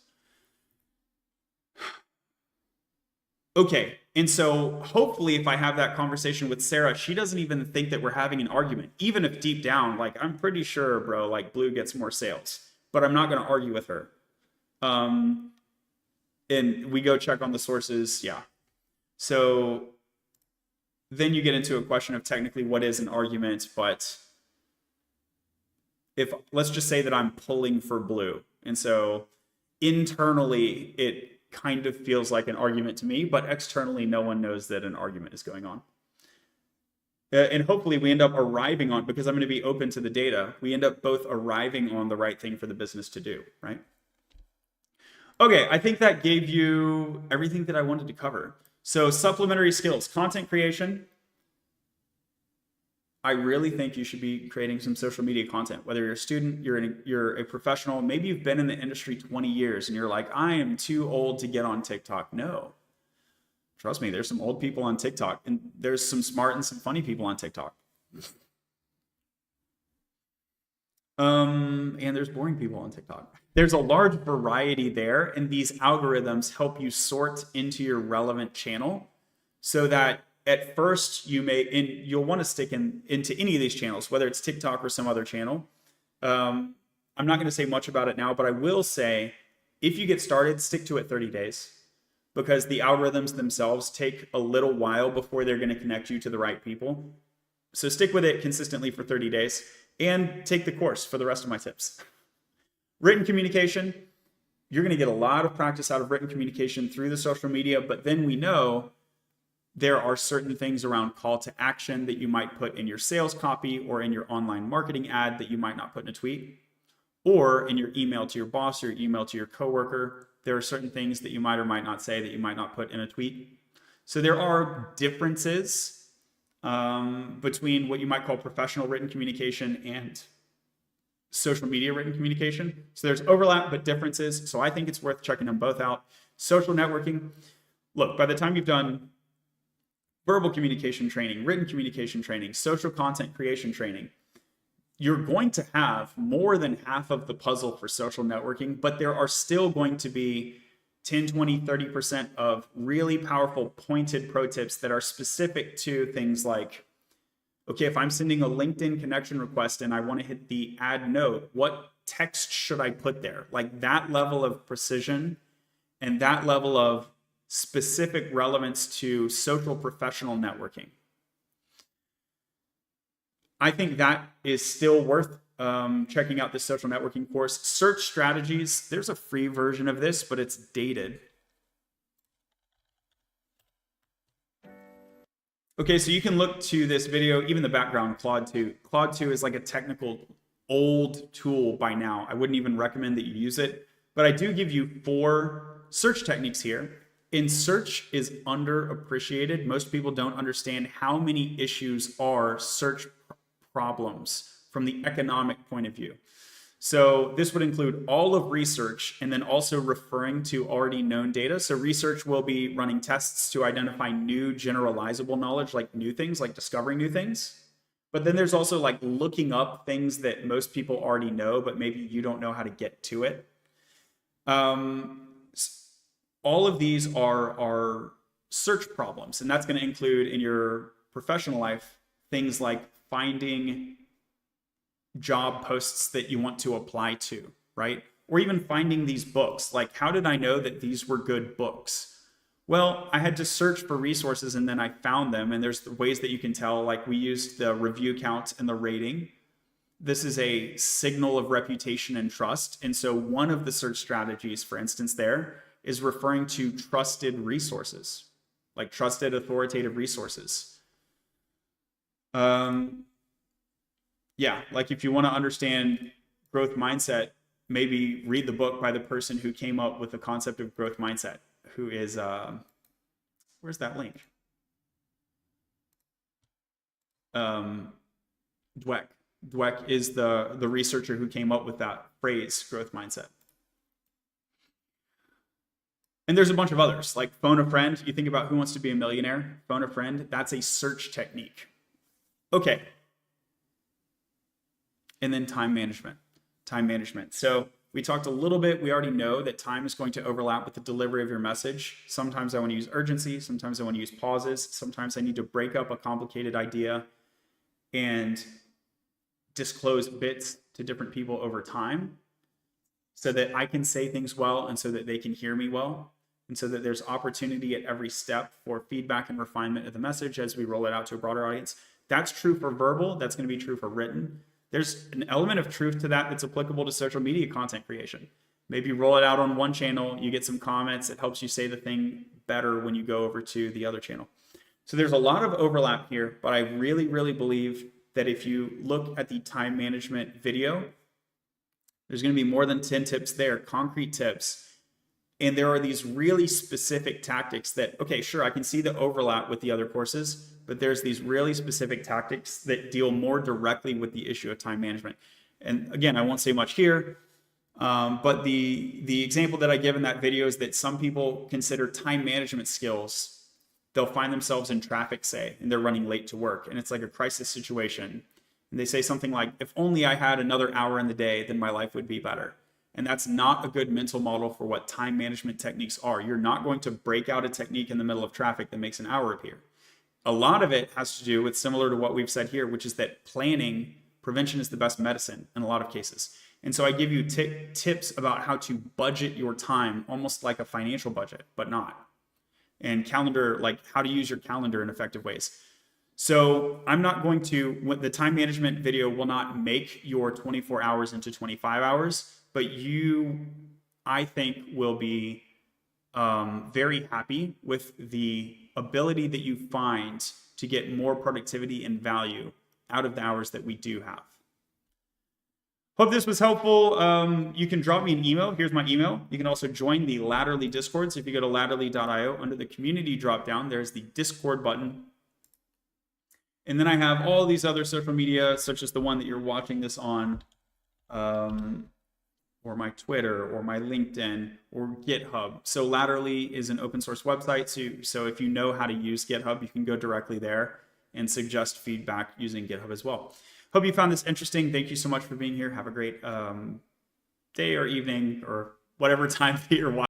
Okay, and so hopefully if I have that conversation with Sarah, she doesn't even think that we're having an argument, even if deep down, like, I'm pretty sure, bro, like blue gets more sales, but I'm not going to argue with her. And we go check on the sources, yeah. So then you get into a question of technically what is an argument, but if, let's just say that I'm pulling for blue, and so internally it kind of feels like an argument to me, but externally no one knows that an argument is going on. And hopefully we end up arriving on, because I'm going to be open to the data, we end up both arriving on the right thing for the business to do, right? Okay, I think that gave you everything that I wanted to cover. So supplementary skills, content creation. I really think you should be creating some social media content, whether you're a student, you're a professional, maybe you've been in the industry 20 years and you're like, I am too old to get on TikTok. No, trust me, there's some old people on TikTok, and there's some smart and some funny people on TikTok. And there's boring people on TikTok. There's a large variety there, and these algorithms help you sort into your relevant channel so that at first you'll want to stick into any of these channels, whether it's TikTok or some other channel. I'm not going to say much about it now, but I will say if you get started, stick to it 30 days, because the algorithms themselves take a little while before they're going to connect you to the right people. So stick with it consistently for 30 days and take the course for the rest of my tips. Written communication, you're going to get a lot of practice out of written communication through the social media, but then we know there are certain things around call to action that you might put in your sales copy or in your online marketing ad that you might not put in a tweet, or in your email to your boss or your email to your coworker. There are certain things that you might or might not say that you might not put in a tweet. So there are differences between what you might call professional written communication and social media written communication. So there's overlap, but differences. So I think it's worth checking them both out. Social networking. Look, by the time you've done verbal communication training, written communication training, social content creation training, you're going to have more than half of the puzzle for social networking, but there are still going to be 10, 20, 30% of really powerful pointed pro tips that are specific to things like, okay, if I'm sending a LinkedIn connection request and I want to hit the add note, what text should I put there? Like that level of precision and that level of specific relevance to social professional networking. I think that is still worth checking out this social networking course. Search strategies, there's a free version of this, but it's dated. Okay, so you can look to this video, even the background, Claude 2. Claude 2 is like a technical old tool by now. I wouldn't even recommend that you use it, but I do give you 4 search techniques here And search is underappreciated. Most people don't understand how many issues are search problems from the economic point of view. So this would include all of research and then also referring to already known data. So research will be running tests to identify new generalizable knowledge, like new things, like discovering new things. But then there's also like looking up things that most people already know, but maybe you don't know how to get to it. All of these are search problems, and that's going to include in your professional life things like finding job posts that you want to apply to, right? Or even finding these books. Like, how did I know that these were good books? Well, I had to search for resources and then I found them. And there's ways that you can tell, like we used the review count and the rating. This is a signal of reputation and trust. And so one of the search strategies, for instance, there is referring to trusted resources, like trusted authoritative resources. Yeah, like if you want to understand growth mindset, maybe read the book by the person who came up with the concept of growth mindset, who is, where's that link? Dweck. Dweck is the researcher who came up with that phrase, growth mindset. And there's a bunch of others, like phone a friend. You think about Who Wants to Be a Millionaire? Phone a friend, that's a search technique. Okay. And then time management. Time management. So we talked a little bit. We already know that time is going to overlap with the delivery of your message. Sometimes I want to use urgency. Sometimes I want to use pauses. Sometimes I need to break up a complicated idea and disclose bits to different people over time so that I can say things well and so that they can hear me well. And so that there's opportunity at every step for feedback and refinement of the message as we roll it out to a broader audience. That's true for verbal. That's going to be true for written. There's an element of truth to that that's applicable to social media content creation. Maybe you roll it out on one channel, you get some comments, it helps you say the thing better when you go over to the other channel. So there's a lot of overlap here, but I really, really believe that if you look at the time management video, there's going to be more than 10 tips there, concrete tips. And there are these really specific tactics that, okay, sure, I can see the overlap with the other courses, but there's these really specific tactics that deal more directly with the issue of time management. And again, I won't say much here, but the example that I give in that video is that some people consider time management skills. They'll find themselves in traffic, say, and they're running late to work, and it's like a crisis situation. And they say something like, if only I had another hour in the day, then my life would be better. And that's not a good mental model for what time management techniques are. You're not going to break out a technique in the middle of traffic that makes an hour appear. A lot of it has to do with similar to what we've said here, which is that prevention is the best medicine in a lot of cases. And so I give you tips about how to budget your time, almost like a financial budget, but not. And calendar, like how to use your calendar in effective ways. So I'm not going to, the time management video will not make your 24 hours into 25 hours, but you, I think, will be very happy with the ability that you find to get more productivity and value out of the hours that we do have. Hope this was helpful. You can drop me an email. Here's my email. You can also join the Latterly Discord. So if you go to latterly.io, under the community dropdown, there's the Discord button. And then I have all these other social media, such as the one that you're watching this on, or my Twitter, or my LinkedIn, or GitHub. So Latterly is an open source website. So if you know how to use GitHub, you can go directly there and suggest feedback using GitHub as well. Hope you found this interesting. Thank you so much for being here. Have a great day or evening or whatever time that you're watching.